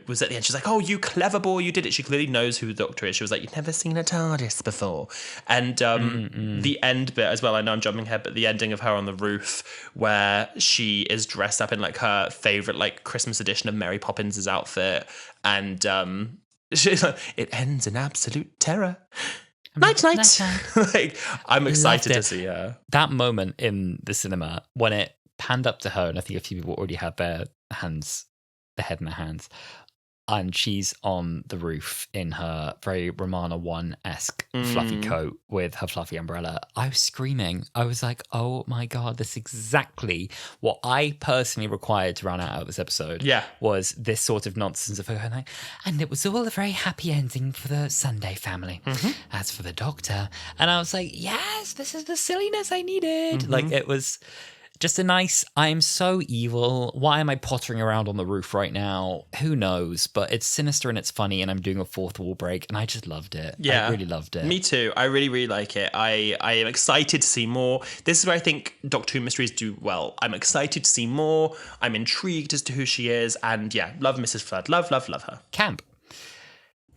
was at the end. She's like, oh, you clever boy, you did it. She clearly knows who the Doctor is. She was like, you've never seen a TARDIS before. And the end bit as well, I know I'm jumping ahead, but the ending of her on the roof where she is dressed up in like her favourite like Christmas edition of Mary Poppins' outfit. And she's like, it ends in absolute terror. Night. Like, I'm excited to see her. That moment in the cinema when it panned up to her, and I think a few people already had their head in their hands, and she's on the roof in her very Romana 1-esque fluffy coat with her fluffy umbrella. I was screaming. I was like, oh my God, this is exactly what I personally required to round out this episode. Yeah. Was this sort of nonsense of her going like, and it was all a very happy ending for the Sunday family. As for the Doctor. And I was like, yes, this is the silliness I needed. Like, it was just a nice, I'm so evil. Why am I pottering around on the roof right now? Who knows? But it's sinister and it's funny, and I'm doing a fourth wall break, and I just loved it. Yeah. I really loved it. Me too. I really, really like it. I am excited to see more. This is where I think Doctor Who mysteries do well. I'm excited to see more. I'm intrigued as to who she is. And yeah, love Mrs. Flood. Love her. Camp.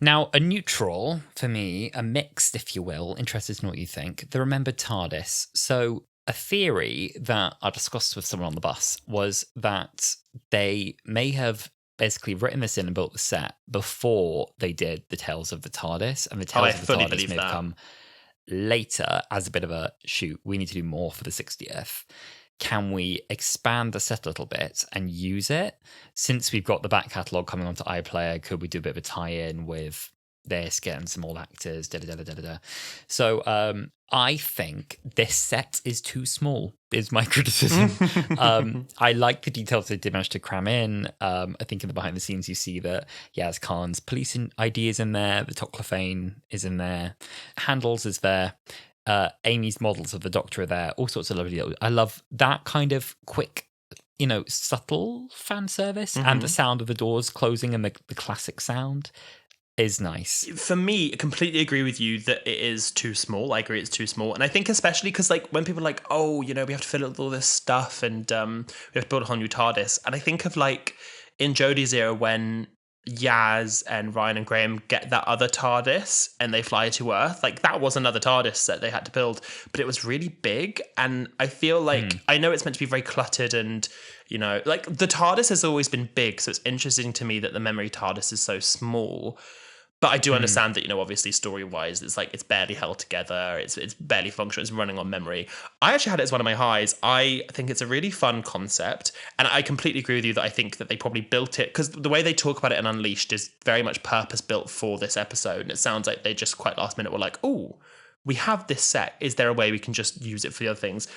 Now, a neutral for me, a mixed, if you will, interested to know what you think, the remembered TARDIS. So a theory that I discussed with someone on the bus was that they may have basically written this in and built the set before they did the Tales of the TARDIS, and the Tales of the TARDIS may have come later as a bit of a shoot. We need to do more for the 60th. Can we expand the set a little bit and use it? Since we've got the back catalogue coming onto iPlayer, could we do a bit of a tie-in with this, getting some old actors, So I think this set is too small, is my criticism. I like the details they did manage to cram in. I think in the behind the scenes you see that Yaz Khan's police ID is in there, the Toclafane is in there, Handles is there, Amy's models of the Doctor are there, all sorts of lovely. I love that kind of quick, subtle fan service, and the sound of the doors closing and the classic sound is nice. For me, I completely agree with you that it is too small. I agree it's too small. And I think especially because like when people are like, oh, we have to fill it with all this stuff and we have to build a whole new TARDIS. And I think of like in Jodie's era when Yaz and Ryan and Graham get that other TARDIS and they fly to Earth. Like that was another TARDIS that they had to build, but it was really big. And I feel like, I know it's meant to be very cluttered and, like the TARDIS has always been big. So it's interesting to me that the memory TARDIS is so small. But I do understand that, you know, obviously story-wise, it's like it's barely held together. It's barely functional. It's running on memory. I actually had it as one of my highs. I think it's a really fun concept. And I completely agree with you that I think that they probably built it, because the way they talk about it in Unleashed is very much purpose-built for this episode. And it sounds like they just quite last minute were like, oh, we have this set. Is there a way we can just use it for the other things?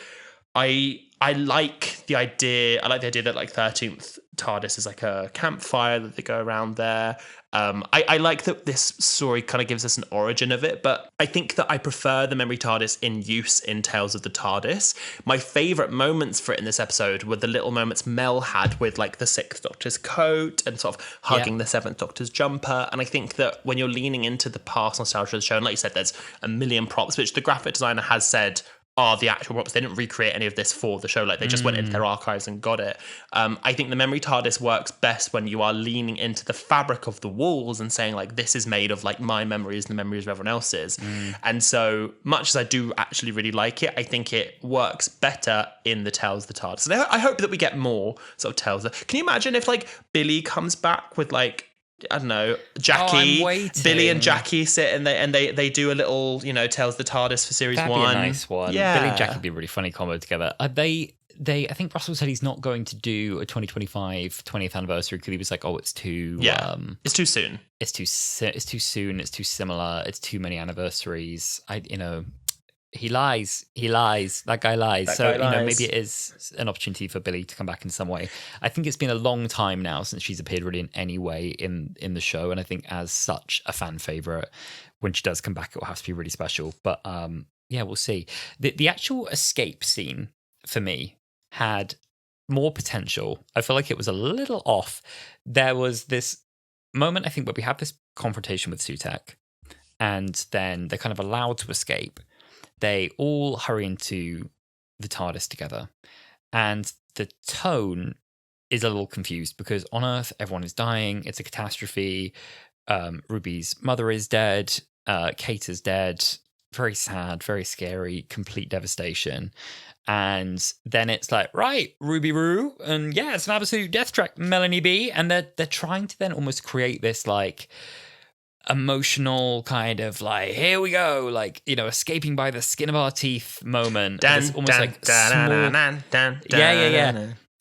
I like the idea. I like the idea that like 13th TARDIS is like a campfire that they go around there. I like that this story kind of gives us an origin of it, but I think that I prefer the memory TARDIS in use in Tales of the TARDIS. My favourite moments for it in this episode were the little moments Mel had with like the 6th Doctor's coat and sort of hugging the 7th Doctor's jumper. And I think that when you're leaning into the past nostalgia of the show, and like you said, there's a million props, which the graphic designer has said are the actual props. They didn't recreate any of this for the show. Like they just went into their archives and got it. I think the memory TARDIS works best when you are leaning into the fabric of the walls and saying like, this is made of like my memories and the memories of everyone else's. And so much as I do actually really like it, I think it works better in the Tales of the TARDIS. And I hope that we get more sort of Tales. Can you imagine if like Billy comes back with like, I don't know, Jackie, Billy and Jackie sit and they do a little, you know, Tales of the TARDIS for series That'd 1. That'd be a nice one. Yeah. Billy and Jackie would be a really funny combo together. I think Russell said he's not going to do a 2025 20th anniversary because he was like, oh, it's too... it's too soon. It's too soon. It's too similar. It's too many anniversaries. He lies. That guy lies. Maybe it is an opportunity for Billy to come back in some way. I think it's been a long time now since she's appeared really in any way in the show. And I think as such a fan favorite, when she does come back, it will have to be really special. But we'll see. The actual escape scene for me had more potential. I feel like it was a little off. There was this moment, I think, where we have this confrontation with Sutek, and then they're kind of allowed to escape. They all hurry into the TARDIS together. And the tone is a little confused because on Earth, everyone is dying. It's a catastrophe. Ruby's mother is dead. Kate is dead. Very sad, very scary, complete devastation. And then it's like, right, Ruby Roo. And yeah, it's an absolute death track, Melanie B. And they're trying to then almost create this like emotional kind of like, here we go, like, you know, escaping by the skin of our teeth moment. It's almost like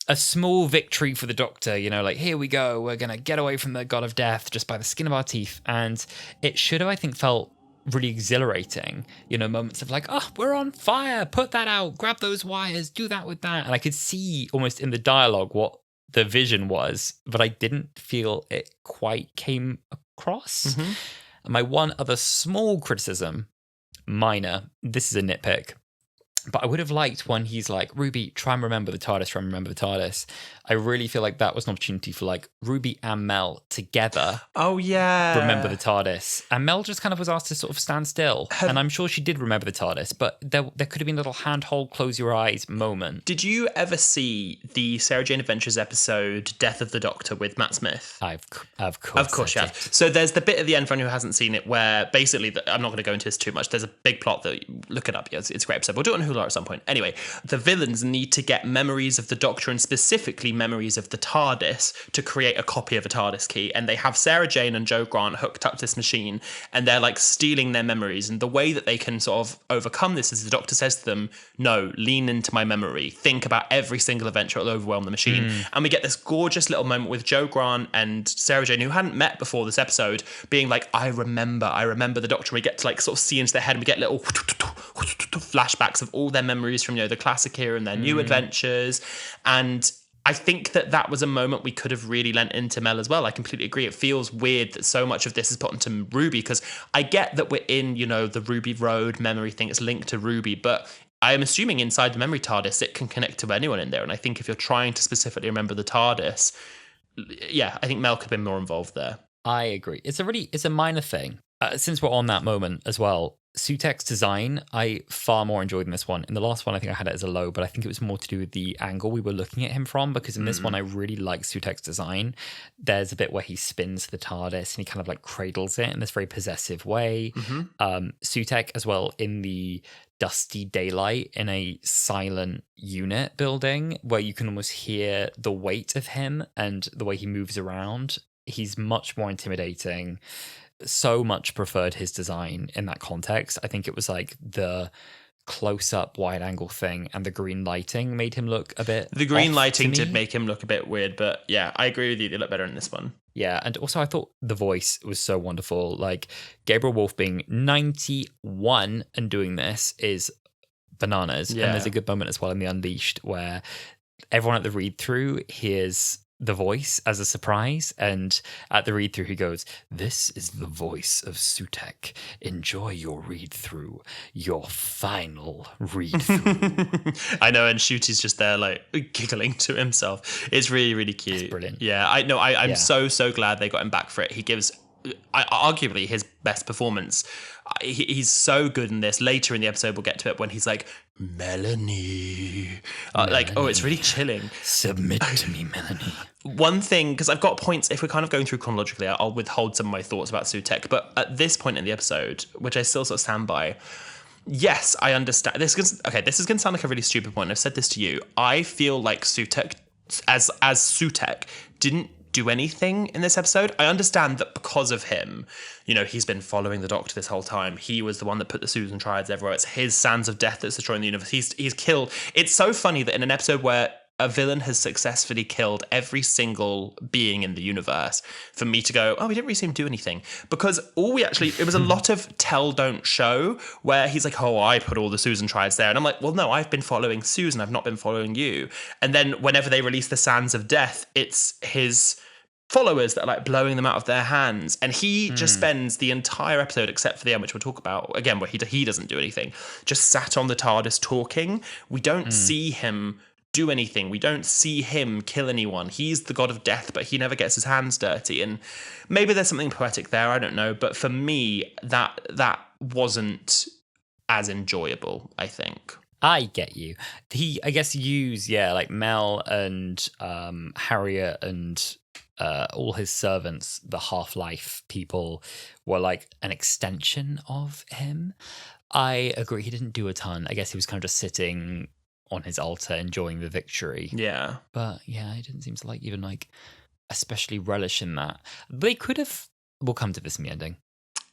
a small victory for the Doctor, you know, like, here we go, we're gonna get away from the god of death just by the skin of our teeth. And it should have, I think, felt really exhilarating, you know, moments of like, oh, we're on fire, put that out, grab those wires, do that with that. And I could see almost in the dialogue what the vision was, but I didn't feel it quite came across. And my one other small criticism, minor, this is a nitpick, but I would have liked when he's like, Ruby, try and remember the TARDIS. I really feel like that was an opportunity for like Ruby and Mel together. Oh, yeah. Remember the TARDIS. And Mel just kind of was asked to sort of stand still. And I'm sure she did remember the TARDIS, but there could have been a little handhold, close your eyes moment. Did you ever see the Sarah Jane Adventures episode Death of the Doctor with Matt Smith? Of course you have. So there's the bit at the end for anyone who hasn't seen it where basically, I'm not going to go into this too much. There's a big plot that, look it up. Yeah, it's a great episode. We'll do it on Hulu at some point. Anyway, the villains need to get memories of the Doctor and specifically memories of the TARDIS to create a copy of a TARDIS key. And they have Sarah Jane and Joe Grant hooked up to this machine and they're like stealing their memories. And the way that they can sort of overcome this is the Doctor says to them, no, lean into my memory. Think about every single adventure. It'll overwhelm the machine. And we get this gorgeous little moment with Joe Grant and Sarah Jane, who hadn't met before this episode, being like, I remember the Doctor. And we get to like sort of see into their head and we get little flashbacks of all their memories from, you know, the classic era and their new adventures. And I think that was a moment we could have really lent into Mel as well. I completely agree. It feels weird that so much of this is put onto Ruby because I get that we're in, you know, the Ruby Road memory thing. It's linked to Ruby, but I am assuming inside the memory TARDIS, it can connect to anyone in there. And I think if you're trying to specifically remember the TARDIS, yeah, I think Mel could have been more involved there. I agree. It's a minor thing. Since we're on that moment as well, Sutek's design, I far more enjoyed in this one. In the last one, I think I had it as a low, but I think it was more to do with the angle we were looking at him from, because in this one, I really like Sutek's design. There's a bit where he spins the TARDIS and he kind of like cradles it in this very possessive way. Sutek as well in the dusty daylight in a silent unit building where you can almost hear the weight of him and the way he moves around. He's much more intimidating. so much preferred his design in that context. I think it was like the close-up wide angle thing and the green lighting made him look a bit The green off lighting to me. did make him look a bit weird, but yeah, I agree with you. They look better in this one. Yeah, and also I thought the voice was so wonderful. Like Gabriel Wolf being 91 and doing this is bananas. Yeah. And there's a good moment as well in The Unleashed where everyone at the read-through hears the voice as a surprise, and at the read-through he goes, "This is the voice of Sutek. Enjoy your read-through, your final read-through." I know, and Shooty's just there like giggling to himself. It's really, really cute. That's brilliant. Yeah, I know. I'm Yeah. so glad they got him back for it. He gives arguably his best performance. He's so good in this. Later in the episode, we'll get to it when he's like, Melanie. Like, oh, it's really chilling. Submit to me, Melanie. One thing, because I've got points, if we're kind of going through chronologically, I'll withhold some of my thoughts about Sutek. But at this point in the episode, which I still sort of stand by, yes, I understand. This is going to sound like a really stupid point. I've said this to you. I feel like Sutek, as Sutek, didn't do anything in this episode. I understand that because of him, you know, he's been following the Doctor this whole time. He was the one that put the Susan triads everywhere. It's his sands of death that's destroying the universe. He's killed. It's so funny that in an episode where a villain has successfully killed every single being in the universe, for me to go, oh, we didn't really see him do anything. Because it was a lot of tell, don't show, where he's like, oh, I put all the Susan triads there. And I'm like, well, no, I've been following Susan. I've not been following you. And then whenever they release the sands of death, it's his followers that are like blowing them out of their hands. And he just spends the entire episode, except for the end, which we'll talk about again, where he doesn't do anything, just sat on the TARDIS talking. We don't see him do anything. We don't see him kill anyone. He's the god of death, but he never gets his hands dirty. And maybe there's something poetic there, I don't know. But for me, that wasn't as enjoyable, I think. I get you. He, I guess, used, like Mel and Harriet and all his servants, the Half-Life people, were like an extension of him. I agree. He didn't do a ton. I guess he was kind of just sitting on his altar enjoying the victory. Yeah. But yeah, he didn't seem to like even like especially relish in that. They could have. We'll come to this in the ending.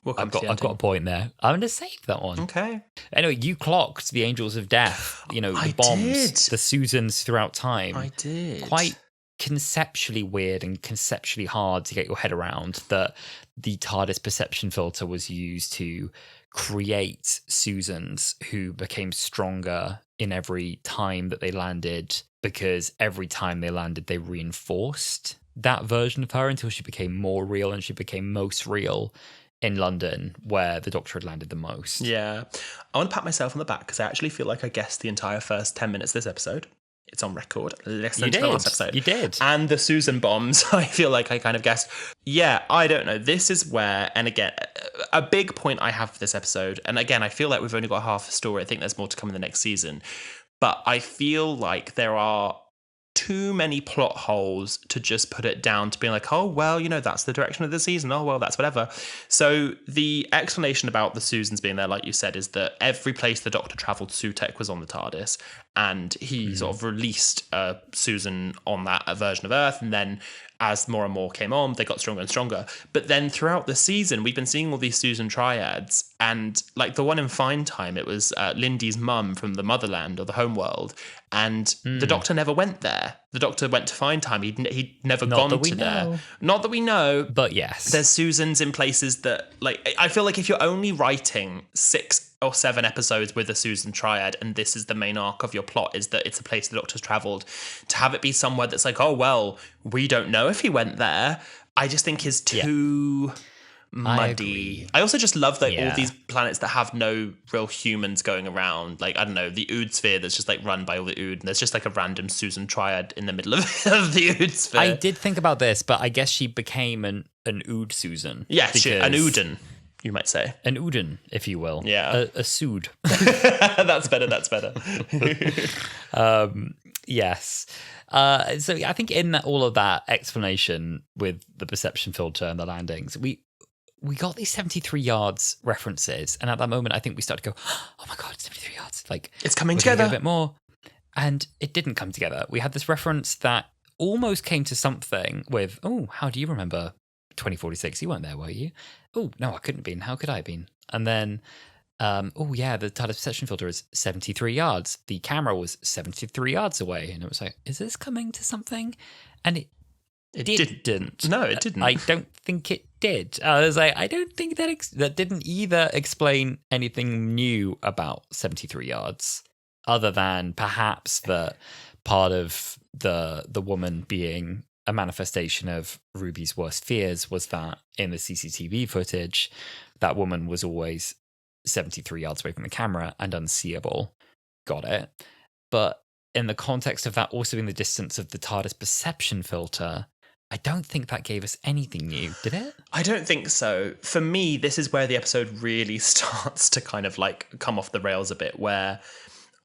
I've got a point there. I'm going to save that one. Okay. Anyway, you clocked the Angels of Death. You know, the bombs, the Susans throughout time. I did. Quite conceptually weird and conceptually hard to get your head around that the TARDIS perception filter was used to create Susans who became stronger in every time that they landed, because every time they landed they reinforced that version of her until she became more real, and she became most real in London, where the Doctor had landed the most. Yeah. I want to pat myself on the back because I actually feel like I guessed the entire first 10 minutes of this episode. It's on record. Listen to the last episode. You did. And the Susan bombs, I feel like I kind of guessed. Yeah, I don't know. This is where, and again, a big point I have for this episode, and again, I feel like we've only got half a story. I think there's more to come in the next season. But I feel like there are too many plot holes to just put it down to being like, oh, well, you know, that's the direction of the season. Oh, well, that's whatever. So the explanation about the Susans being there, like you said, is that every place the Doctor travelled, Sutek was on the TARDIS, and he sort of released Susan on that version of Earth, and then as more and more came on, they got stronger and stronger. But then throughout the season, we've been seeing all these Susan triads, and like the one in Fine Time, it was Lindy's mum from the motherland or the homeworld, and the Doctor never went there. The Doctor went to Fine Time. He'd never gone to there. Not that we know. But yes. There's Susans in places that, like, I feel like if you're only writing 6 or 7 episodes with a Susan triad, and this is the main arc of your plot, is that it's a place the Doctor's travelled, to have it be somewhere that's like, oh, well, we don't know if he went there, I just think is too muddy. I also just love that all these planets that have no real humans going around, like, I don't know, the Ood sphere that's just like run by all the Ood, and there's just like a random Susan triad in the middle of the Ood sphere. I did think about this, but I guess she became an Ood Susan. Yeah, an Oodin, you might say. An Oodin, if you will. Yeah. A Sood. That's better. Yes. So I think in all of that explanation with the perception filter and the landings, we got these 73 yards references, and at that moment I think we started to go, oh my god, 73 yards, like it's coming together a bit more, and it didn't come together. We had this reference that almost came to something with, oh, how do you remember 2046, you weren't there, were you? Oh, no, I couldn't have been. How could I have been? And then, the TARDIS perception filter is 73 yards. The camera was 73 yards away. And it was like, is this coming to something? And it didn't. No, it didn't. I don't think it did. I was like, I don't think that didn't either explain anything new about 73 yards, other than perhaps that part of the woman being a manifestation of Ruby's worst fears was that in the CCTV footage, that woman was always 73 yards away from the camera and unseeable. Got it. But in the context of that also being the distance of the TARDIS perception filter, I don't think that gave us anything new, did it? I don't think so. For me, this is where the episode really starts to kind of like come off the rails a bit, where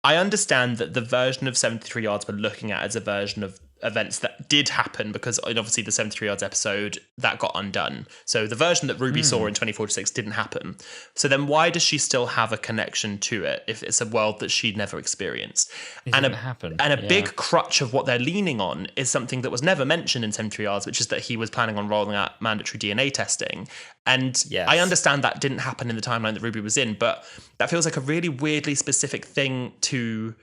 I understand that the version of 73 yards we're looking at is a version of events that did happen, because obviously the 73 yards episode that got undone. So the version that Ruby saw in 2046 didn't happen. So then why does she still have a connection to it if it's a world that she'd never experienced? It didn't happen. And a big crutch of what they're leaning on is something that was never mentioned in 73 yards, which is that he was planning on rolling out mandatory DNA testing. And Yes. I understand that didn't happen in the timeline that Ruby was in, but that feels like a really weirdly specific thing to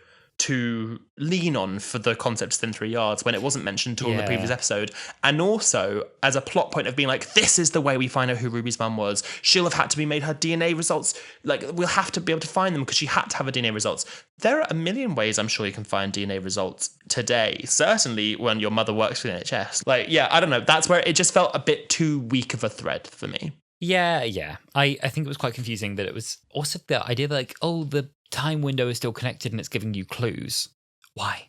lean on for the concept of 73 yards when it wasn't mentioned at all in the previous episode. And also as a plot point of being like, this is the way we find out who Ruby's mum was. She'll have had to be made her DNA results. Like, we'll have to be able to find them because she had to have her DNA results. There are a million ways I'm sure you can find DNA results today. Certainly when your mother works for the NHS. Like, yeah, I don't know. That's where it just felt a bit too weak of a thread for me. Yeah. I think it was quite confusing that it was also the idea that, like, oh, the time window is still connected and it's giving you clues. Why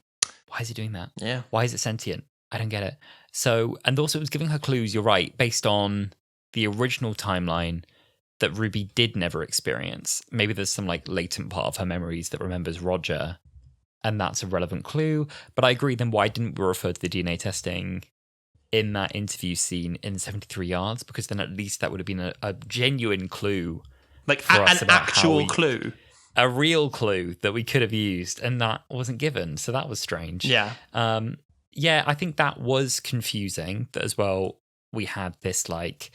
is it doing that? Yeah. Why is it sentient? I don't get it. So, and also it was giving her clues, you're right, based on the original timeline that Ruby did never experience. Maybe there's some like latent part of her memories that remembers Roger, and that's a relevant clue. But I agree, then why didn't we refer to the DNA testing in that interview scene in 73 yards? Because then at least that would have been a genuine clue. Like for us an about actual clue. A real clue that we could have used, and that wasn't given. So that was strange. Yeah. I think that was confusing. That as well, we had this like,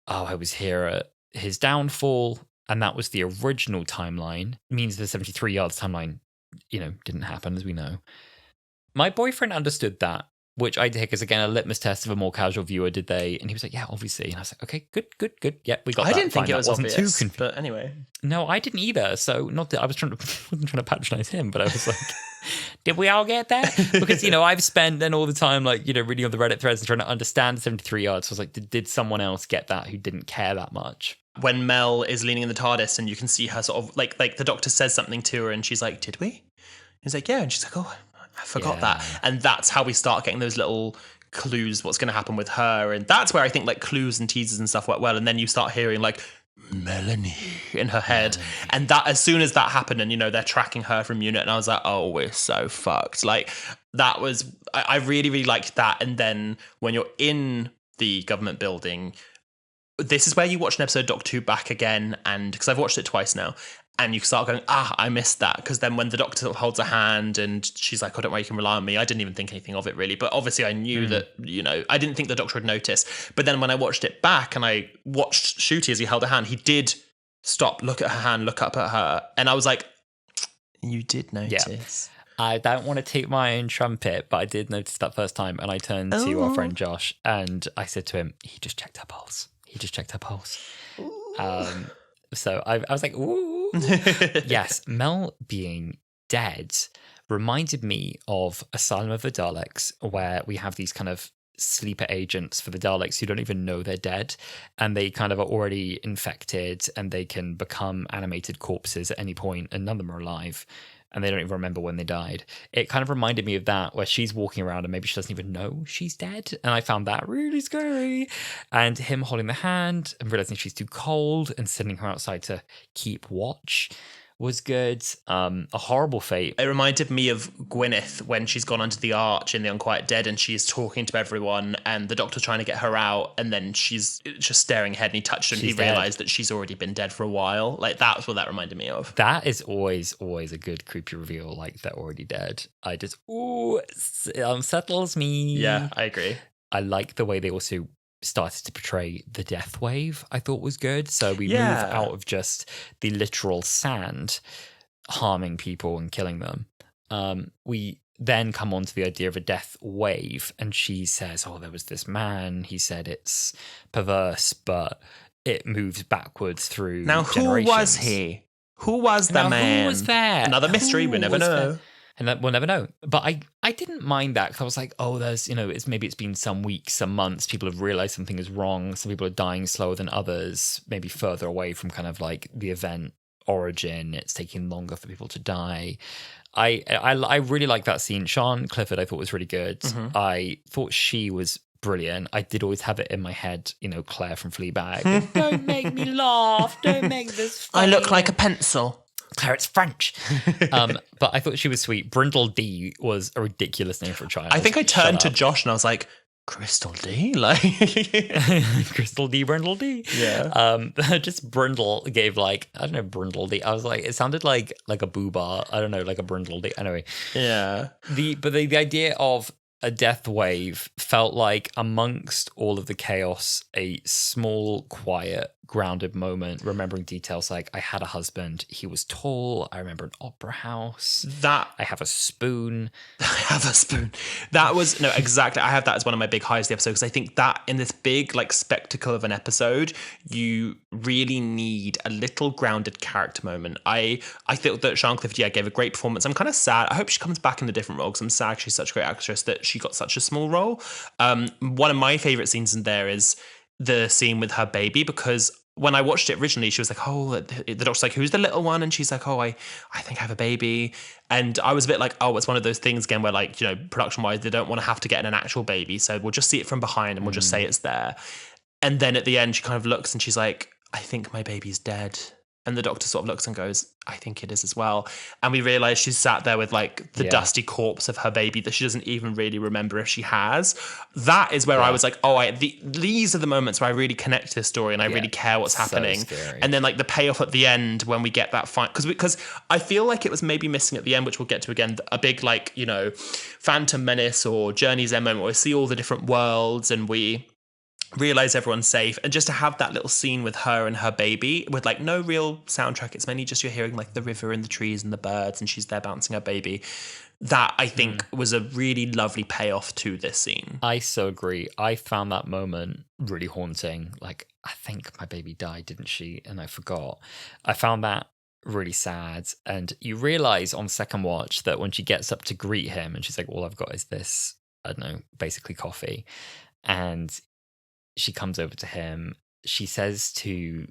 oh, I was here at his downfall, and that was the original timeline. Means the 73 yards timeline, didn't happen, as we know. My boyfriend understood that, which I take as, again, a litmus test of a more casual viewer, did they? And he was like, yeah, obviously. And I was like, okay, good. Yeah, we got that. I didn't think Fine. it was wasn't obvious, too but anyway. No, I didn't either. So not that I wasn't trying to patronize him, but I was like, did we all get that? Because, I've spent then all the time, like, reading on the Reddit threads and trying to understand 73 yards. So I was like, did someone else get that who didn't care that much? When Mel is leaning in the TARDIS and you can see her sort of like the doctor says something to her and she's like, did we? He's like, yeah. And she's like, oh, I forgot that. And that's how we start getting those little clues, what's going to happen with her. And that's where I think like clues and teasers and stuff work well. And then you start hearing like Melanie in her head. And that, as soon as that happened and, they're tracking her from unit, and I was like, oh, we're so fucked. Like that was, I really, really liked that. And then when you're in the government building, this is where you watch an episode of Doctor Who back again. And because I've watched it twice now, and you start going, I missed that. Because then when the doctor holds her hand and she's like, oh, don't worry, you can rely on me. I didn't even think anything of it, really. But obviously I knew that, I didn't think the doctor would notice. But then when I watched it back and I watched Shooty as he held her hand, he did stop, look at her hand, look up at her. And I was like, you did notice. Yeah. I don't want to toot my own trumpet, but I did notice that first time. And I turned to our friend Josh and I said to him, he just checked her pulse. So I was like, ooh. Yes, Mel being dead reminded me of Asylum of the Daleks, where we have these kind of sleeper agents for the Daleks who don't even know they're dead, and they kind of are already infected and they can become animated corpses at any point, and none of them are alive. And they don't even remember when they died. It kind of reminded me of that, where she's walking around and maybe she doesn't even know she's dead. And I found that really scary. And him holding the hand and realizing she's too cold and sending her outside to keep watch was good. A horrible fate. It reminded me of Gwyneth when she's gone under the arch in The Unquiet Dead and she's talking to everyone and the doctor's trying to get her out and then she's just staring ahead and he touched her and he realised that she's already been dead for a while. Like, that's what that reminded me of. That is always a good creepy reveal, like they're already dead. I just, unsettles me. Yeah, I agree. I like the way they also started to portray the death wave, I thought was good. So we move Yeah. out of just the literal sand harming people and killing them. We then come on to the idea of a death wave, and she says, oh, there was this man, he said it's perverse, but it moves backwards through Now, who generations. was he? Who was the man? Who was there? Another mystery, we never know. And we'll never know. But I didn't mind that, because I was like, oh, there's, it's been some weeks, some months, people have realized something is wrong, some people are dying slower than others, maybe further away from kind of like the event origin, it's taking longer for people to die. I really like that scene. Sian Clifford I thought was really good. Mm-hmm. I thought she was brilliant. I did always have it in my head, Claire from Fleabag. Don't make me laugh. Don't make this funny. I look like a pencil. Claire, it's French. But I thought she was sweet. Brindle D was a ridiculous name for a child. I think I turned to Josh and I was like, Crystal D? Like Crystal D, Brindle D. Yeah. Just Brindle gave Brindle D. I was like, it sounded like a boobar. I don't know, like a Brindle D. Anyway. Yeah. The idea of a death wave felt like, amongst all of the chaos, a small, quiet, grounded moment, remembering details like, I had a husband, he was tall, I remember an opera house, I have a spoon. That was, no, exactly. I have that as one of my big highs of the episode, because I think that in this big like spectacle of an episode, you really need a little grounded character moment. I thought that Sian Clifford, gave a great performance. I'm kind of sad. I hope she comes back in a different role, because I'm sad she's such a great actress that she got such a small role. One of my favorite scenes in there is the scene with her baby, because when I watched it originally, she was like, oh, the doctor's like, who's the little one? And she's like, oh, I think I have a baby. And I was a bit like, oh, it's one of those things again where, like, production-wise, they don't want to have to get an actual baby. So we'll just see it from behind and we'll just say it's there. And then at the end, she kind of looks and she's like, I think my baby's dead. And the doctor sort of looks and goes, I think it is as well. And we realize she's sat there with like the dusty corpse of her baby that she doesn't even really remember if she has. That is where I was like, oh, these are the moments where I really connect to this story and I really care what's happening. Scary. And then like the payoff at the end when we get that fight, because I feel like it was maybe missing at the end, which we'll get to again, a big like, Phantom Menace or Journey's End moment where we see all the different worlds and we realize everyone's safe, and just to have that little scene with her and her baby with like no real soundtrack, it's mainly just you're hearing like the river and the trees and the birds and she's there bouncing her baby. That I think was a really lovely payoff to this scene. I so agree. I found that moment really haunting. Like, I think my baby died, didn't she? And I forgot. I found that really sad. And you realize on second watch that when she gets up to greet him and she's like, all I've got is this, I don't know, basically coffee. And she comes over to him. She says to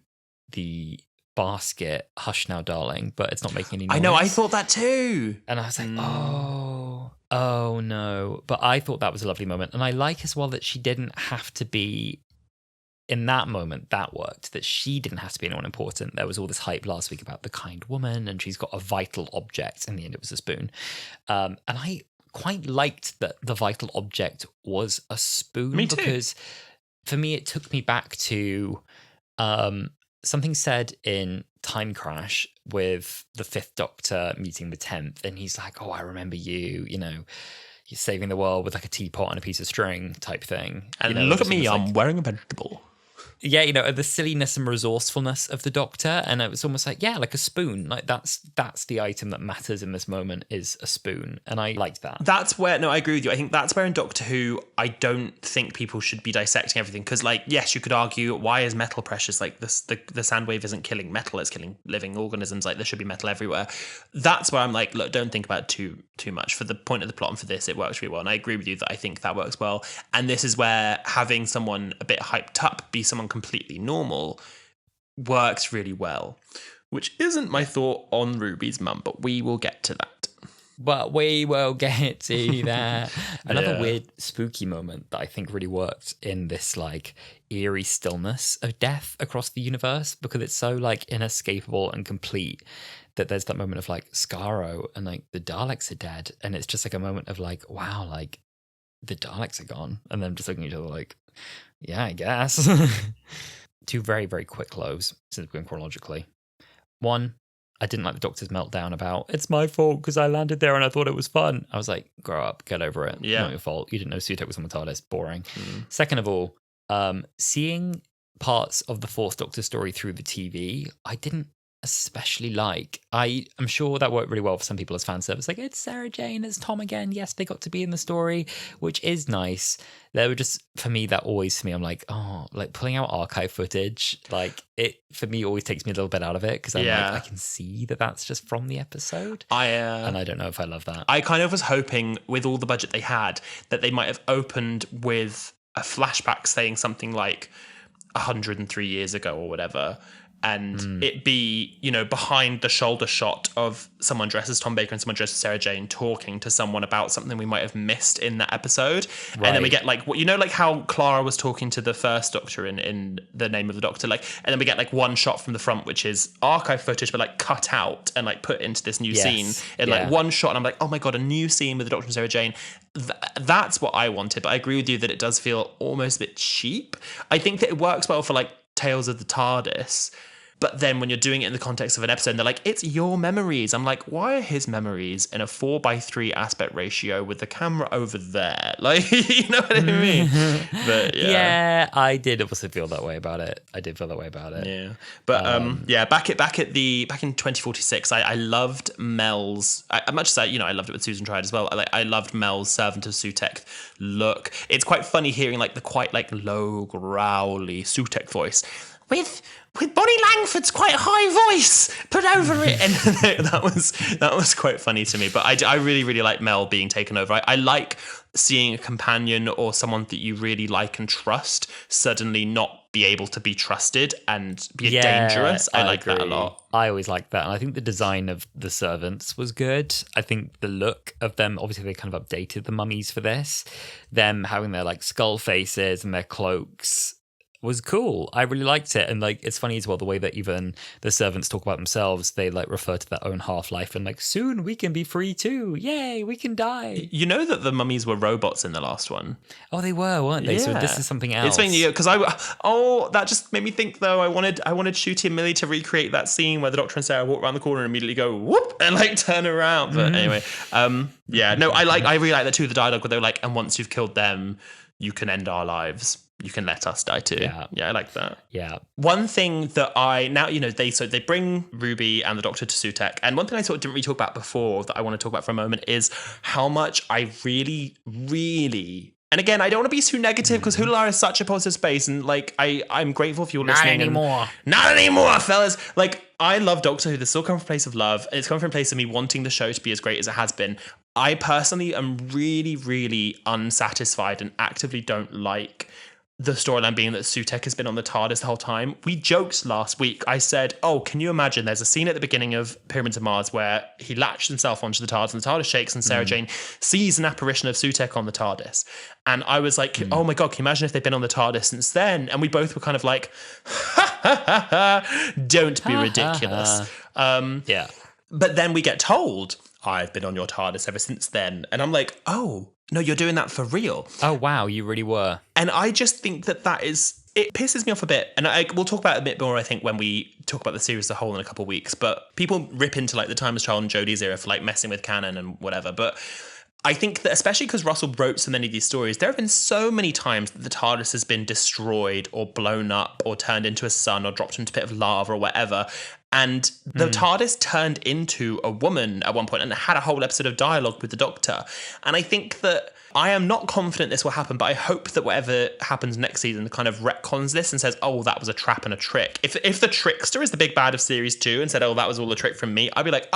the basket, hush now, darling, but it's not making any noise. I know, I thought that too. And I was like, oh no. But I thought that was a lovely moment. And I like as well that she didn't have to be, in that moment, that worked, that she didn't have to be anyone important. There was all this hype last week about the kind woman and she's got a vital object. In the end, it was a spoon. And I quite liked that the vital object was a spoon. Me too. Because for me, it took me back to something said in Time Crash with the Fifth Doctor meeting the 10th. And he's like, oh, I remember you, you're saving the world with like a teapot and a piece of string type thing. And look at me, I'm wearing a vegetable. Yeah, the silliness and resourcefulness of the Doctor. And it was almost like, like a spoon. Like that's the item that matters in this moment is a spoon. And I liked that. That's where, no, I agree with you. I think that's where in Doctor Who, I don't think people should be dissecting everything. Because like, yes, you could argue, why is metal precious? Like the sound wave isn't killing metal, it's killing living organisms. Like there should be metal everywhere. That's where I'm like, look, don't think about it too much. For the point of the plot and for this, it works really well. And I agree with you that I think that works well. And this is where having someone a bit hyped up be someone completely normal works really well, which isn't my thought on Ruby's mum, but we will get to that. But we will get to that. Another weird spooky moment that I think really worked in this like eerie stillness of death across the universe, because it's so like inescapable and complete that there's that moment of like Skaro and like the Daleks are dead, and it's just like a moment of like, wow, like the Daleks are gone, and then just looking at each other like, yeah, I guess. Two very, very quick lows, since we're going chronologically. One, I didn't like the Doctor's meltdown about, it's my fault because I landed there and I thought it was fun. I was like, grow up, get over it. Yeah. Not your fault. You didn't know Sutek was on the TARDIS. Boring. Second of all, Seeing parts of the Fourth Doctor story through the TV, I didn't especially like. I'm sure that worked really well for some people as fan service. Like, it's Sarah Jane, it's Tom again. Yes, they got to be in the story, which is nice. There were just, for me, I'm like, oh, like pulling out archive footage, like it for me always takes me a little bit out of it because I'm like, I can see that that's just from the episode. And I don't know if I love that. I kind of was hoping with all the budget they had that they might have opened with a flashback saying something like 103 years ago or whatever, and it be, behind the shoulder shot of someone dressed as Tom Baker and someone dressed as Sarah Jane talking to someone about something we might have missed in that episode. Right. And then we get like, like how Clara was talking to the first Doctor in The Name of the Doctor, like, and then we get like one shot from the front, which is archive footage, but like cut out and like put into this new scene in like one shot. And I'm like, oh my God, a new scene with the Doctor and Sarah Jane. That's what I wanted. But I agree with you that it does feel almost a bit cheap. I think that it works well for like Tales of the TARDIS. But then when you're doing it in the context of an episode, and they're like, it's your memories. I'm like, why are his memories in a 4:3 aspect ratio with the camera over there? Like, you know what I mean? But yeah, I did also feel that way about it. Yeah. But back in 2046, I loved Mel's, much as I loved it with Susan Triad as well. I loved Mel's Servant of Sutekh look. It's quite funny hearing like the quite like low, growly Sutekh voice with Bonnie Langford's quite high voice put over it, and that was quite funny to me. But I really, really like Mel being taken over. I like seeing a companion or someone that you really like and trust suddenly not be able to be trusted and be dangerous. I like that a lot. I always like that, and I think the design of the servants was good. I think the look of them, obviously they kind of updated the mummies for this, them having their like skull faces and their cloaks was cool. I really liked it. And like, it's funny as well, the way that even the servants talk about themselves, they like refer to their own half-life and like, soon we can be free too. Yay, we can die. You know that the mummies were robots in the last one? Oh, they were, weren't they? Yeah. So this is something else. It's something because that just made me think though. I wanted Shooty and Millie to recreate that scene where the Doctor and Sarah walk around the corner and immediately go whoop and like turn around. But anyway, I really like that too, the dialogue where they're like, and once you've killed them, you can end our lives. You can let us die too. Yeah, I like that. Yeah. One thing that they bring Ruby and the Doctor to Sutekh, and one thing I sort of didn't really talk about before that I want to talk about for a moment is how much I really, really, and again, I don't want to be too negative because Wholala is such a positive space, and like I'm grateful for you listening. Not anymore, fellas. Like, I love Doctor Who. This still comes from a place of love. It's come from a place of me wanting the show to be as great as it has been. I personally am really, really unsatisfied and actively don't like the storyline being that Sutekh has been on the TARDIS the whole time. We joked last week. I said, oh, can you imagine there's a scene at the beginning of Pyramids of Mars where he latched himself onto the TARDIS and the TARDIS shakes and Sarah Jane sees an apparition of Sutekh on the TARDIS. And I was like, oh my God, can you imagine if they've been on the TARDIS since then? And we both were kind of like, don't be ridiculous. Yeah. But then we get told, I've been on your TARDIS ever since then. And I'm like, oh, no, you're doing that for real. Oh, wow, you really were. And I just think it pisses me off a bit. And we'll talk about it a bit more, I think, when we talk about the series as a whole in a couple of weeks. But people rip into like the Timeless Child and Jodie's era for like messing with canon and whatever. But I think that especially because Russell wrote so many of these stories, there have been so many times that the TARDIS has been destroyed or blown up or turned into a sun or dropped into a pit of lava or whatever. And the TARDIS turned into a woman at one point and had a whole episode of dialogue with the Doctor. And I think that I am not confident this will happen, but I hope that whatever happens next season kind of retcons this and says, oh, that was a trap and a trick. If the trickster is the big bad of series 2 and said, oh, that was all a trick from me, I'd be like,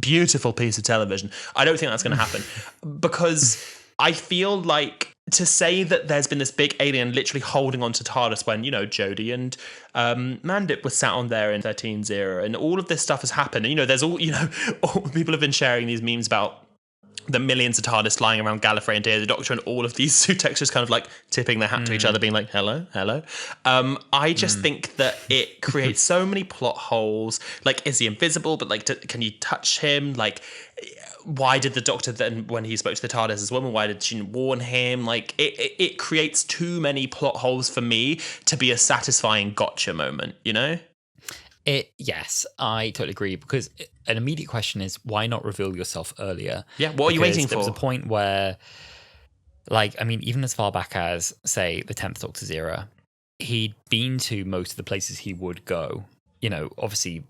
beautiful piece of television. I don't think that's going to happen because I feel like to say that there's been this big alien literally holding on to TARDIS when, Jodie and Mandip was sat on there in 13's era and all of this stuff has happened. And, there's all people have been sharing these memes about the millions of TARDIS flying around Gallifrey and Day of the Doctor and all of these Sutek's just kind of like tipping their hat to each other being like, hello. I just think that it creates so many plot holes. Like, is he invisible? But like, can you touch him? Like, why did the Doctor then, when he spoke to the TARDIS as a woman, why did she warn him? Like, it creates too many plot holes for me to be a satisfying gotcha moment, Yes, I totally agree, because an immediate question is, why not reveal yourself earlier? Yeah, what are you waiting for? There was a point where Like, I mean, even as far back as, say, the 10th Doctor's era, he'd been to most of the places he would go. You know, obviously,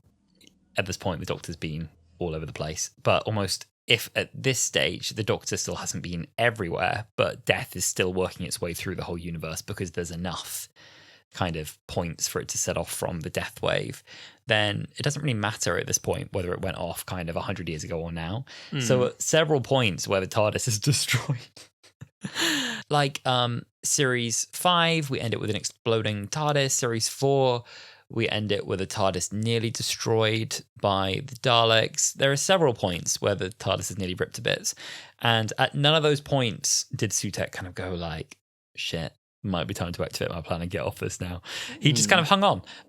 at this point, the Doctor's been all over the place. But almost, if at this stage, the Doctor still hasn't been everywhere, but death is still working its way through the whole universe because there's enough kind of points for it to set off from the death wave, then it doesn't really matter at this point whether it went off kind of 100 years ago or now. So at several points where the TARDIS is destroyed, like series 5, we end it with an exploding TARDIS. Series 4, we end it with a TARDIS nearly destroyed by the Daleks. There are several points where the TARDIS is nearly ripped to bits. And at none of those points did Sutekh kind of go like, shit, might be time to activate my plan and get off this now. He just kind of hung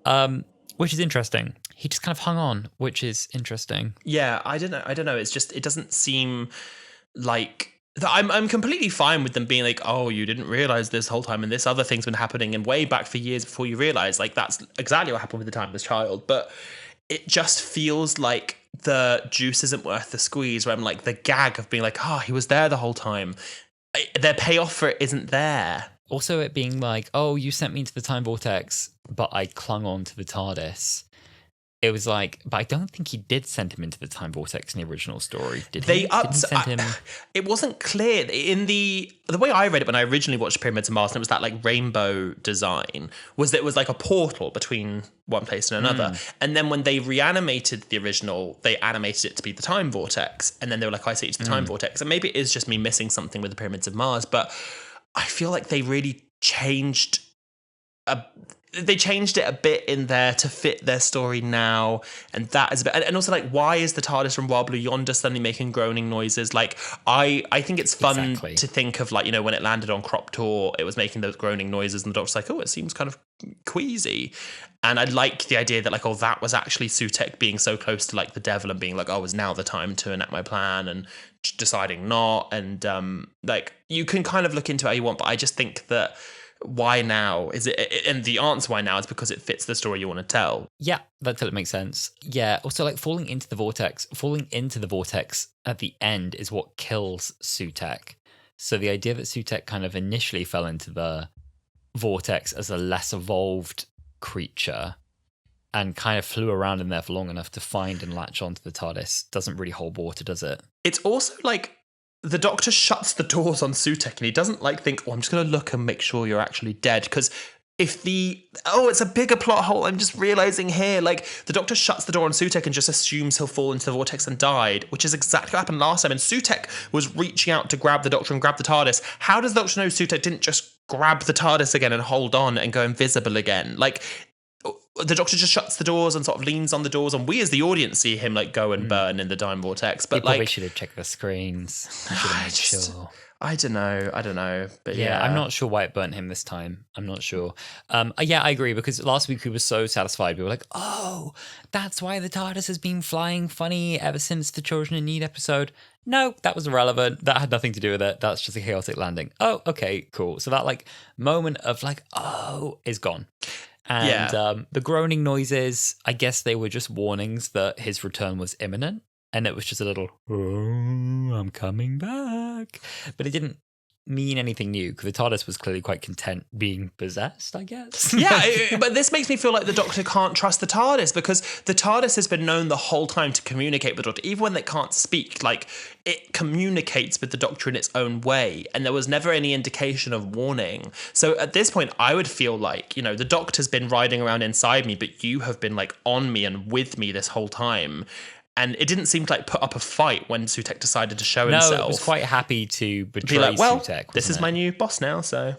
on, which is interesting. He just kind of hung on, which is interesting. Yeah, I don't know. It's just, it doesn't seem like... I'm completely fine with them being like, oh, you didn't realize this whole time and this other thing's been happening and way back for years before you realize. Like, that's exactly what happened with the Timeless Child. But it just feels like the juice isn't worth the squeeze, where I'm like, the gag of being like, oh, he was there the whole time. Their payoff for it isn't there. Also, it being like, oh, you sent me into the time vortex, but I clung on to the TARDIS. It was like, but I don't think he did send him into the time vortex in the original story. Did he? It wasn't clear in the way I read it when I originally watched Pyramids of Mars, and it was that like rainbow design, was that it was like a portal between one place and another. And then when they reanimated the original, they animated it to be the time vortex, and then they were like, I see it's the time vortex. And maybe it is just me missing something with the Pyramids of Mars, but I feel like they really changed it a bit in there to fit their story now, and that is a bit, and also like, why is the TARDIS from Wild Blue Yonder suddenly making groaning noises? Like, I think it's fun to think of, like, you know, when it landed on Crop Tour, it was making those groaning noises, and the Doctor's like, oh, it seems kind of queasy. And I like the idea that, like, oh, that was actually Sutekh being so close to like the devil and being like, oh, is now the time to enact my plan, and deciding not. And like, you can kind of look into it how you want, but I just think that why now is it, and the answer why now is because it fits the story you want to tell. Yeah, that totally makes sense. Yeah, also like falling into the vortex at the end is what kills Sutekh. So the idea that Sutekh kind of initially fell into the vortex as a less evolved creature and kind of flew around in there for long enough to find and latch onto the TARDIS doesn't really hold water, does it? It's also like, the Doctor shuts the doors on Sutekh, and he doesn't like think, oh, I'm just going to look and make sure you're actually dead. Because if it's a bigger plot hole, I'm just realizing here, like, the Doctor shuts the door on Sutekh and just assumes he'll fall into the vortex and died, which is exactly what happened last time. And Sutekh was reaching out to grab the Doctor and grab the TARDIS. How does the Doctor know Sutekh didn't just grab the TARDIS again and hold on and go invisible again? Like, the Doctor just shuts the doors and sort of leans on the doors, and we as the audience see him like go and burn in the time vortex. But he probably should have checked the screens. Sure. I don't know. But yeah, I'm not sure why it burnt him this time. I'm not sure. Yeah, I agree, because last week we were so satisfied. We were like, oh, that's why the TARDIS has been flying funny ever since the Children in Need episode. No, that was irrelevant. That had nothing to do with it. That's just a chaotic landing. Oh, okay, cool. So that like moment of like, oh, is gone. And the groaning noises, I guess they were just warnings that his return was imminent. And it was just a little, oh, I'm coming back. But it didn't mean anything new, because the TARDIS was clearly quite content being possessed, I guess. Yeah, but this makes me feel like the Doctor can't trust the TARDIS, because the TARDIS has been known the whole time to communicate with the Doctor, even when they can't speak. Like, it communicates with the Doctor in its own way, and there was never any indication of warning. So at this point, I would feel like, you know, the Doctor's been riding around inside me, but you have been like on me and with me this whole time. And it didn't seem to like put up a fight when Sutekh decided to show himself. No, it was quite happy to betray Sutekh. This is my new boss now, so.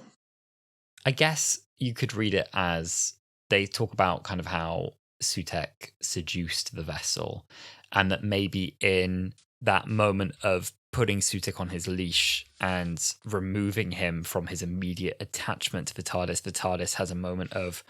I guess you could read it as they talk about kind of how Sutekh seduced the vessel, and that maybe in that moment of putting Sutekh on his leash and removing him from his immediate attachment to the TARDIS has a moment of,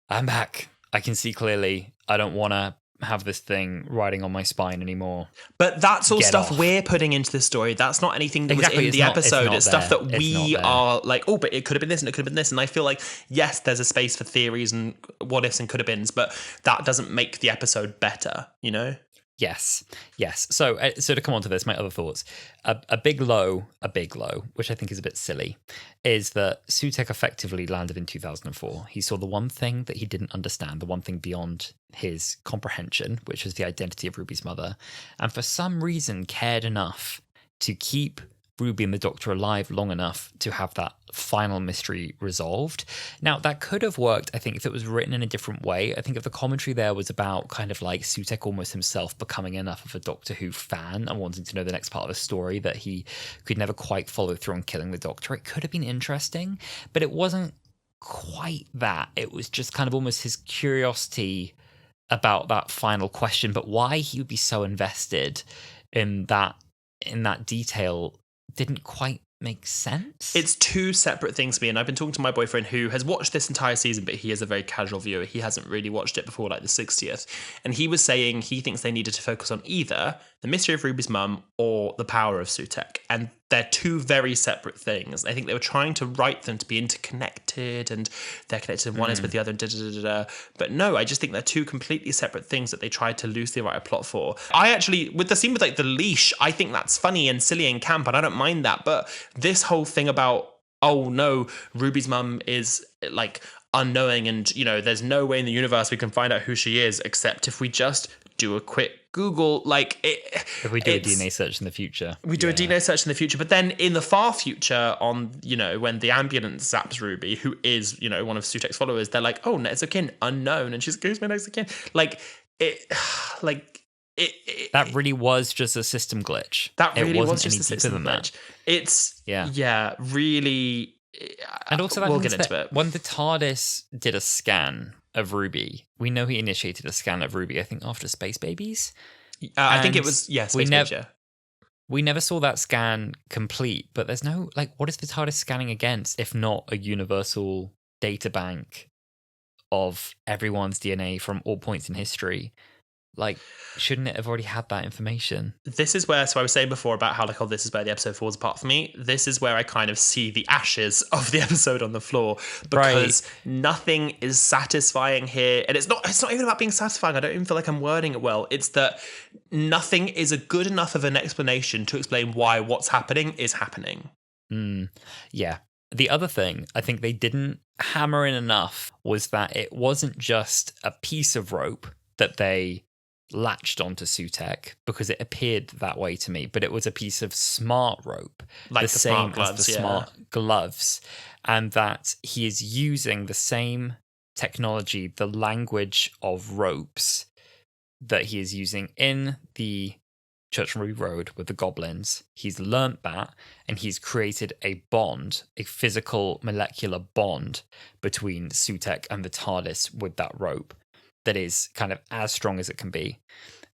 I'm back. I can see clearly. I don't want to have this thing riding on my spine anymore. But that's all stuff we're putting into the story. That's not anything that was in the episode. It's stuff that we are like, oh, but it could have been this and it could have been this. And I feel like, yes, there's a space for theories and what ifs and could have beens, but that doesn't make the episode better, you know? Yes. So to come on to this, my other thoughts, a big low, which I think is a bit silly, is that Sutek effectively landed in 2004. He saw the one thing that he didn't understand, the one thing beyond his comprehension, which was the identity of Ruby's mother, and for some reason cared enough to keep Ruby and the Doctor alive long enough to have that final mystery resolved. Now, that could have worked, I think, if it was written in a different way. I think if the commentary there was about kind of like Sutek almost himself becoming enough of a Doctor Who fan and wanting to know the next part of the story that he could never quite follow through on killing the Doctor, it could have been interesting, but it wasn't quite that. It was just kind of almost his curiosity about that final question, but why he would be so invested in that detail didn't quite make sense. It's two separate things to me, and I've been talking to my boyfriend who has watched this entire season, but he is a very casual viewer. He hasn't really watched it before like the 60th, and he was saying he thinks they needed to focus on either the mystery of Ruby's mum or the power of Sutek, and they're two very separate things. I think they were trying to write them to be interconnected, and they're connected, and one is with the other, and but no, I just think they're two completely separate things that they tried to loosely write a plot for. I actually, with the scene with like the leash, I think that's funny and silly and camp, and I don't mind that, but this whole thing about, oh no, Ruby's mum is like unknowing, and you know, there's no way in the universe we can find out who she is except if we just do a quick Google, like if we do a DNA search in the future. We do a DNA search in the future, but then in the far future, on, you know, when the ambulance zaps Ruby, who is, you know, one of Sutek's followers, they're like, oh, next of kin, unknown, and she's, who's my next of kin? That really was just a system glitch. That really was just a system glitch. It's really. And also, we'll get into it. When the TARDIS did a scan of Ruby, we know he initiated a scan of Ruby, I think, after Space Babies. I think it was, Space Babies, yeah. We never saw that scan complete, but there's no, like, what is the TARDIS scanning against if not a universal data bank of everyone's DNA from all points in history? Like, shouldn't it have already had that information? This is where, so I was saying before about how, like, oh, this is where the episode falls apart for me. This is where I kind of see the ashes of the episode on the floor, because nothing is satisfying here. And it's not even about being satisfying. I don't even feel like I'm wording it well. It's that nothing is a good enough of an explanation to explain why what's happening is happening. Yeah. The other thing I think they didn't hammer in enough was that it wasn't just a piece of rope that they latched onto Sutek, because it appeared that way to me, but it was a piece of smart rope, like the same smart gloves, as the smart gloves, and that he is using the same technology, the language of ropes that he is using in the Church on Ruby Road with the goblins. He's learnt that, and he's created a bond, a physical molecular bond between Sutek and the TARDIS with that rope that is kind of as strong as it can be.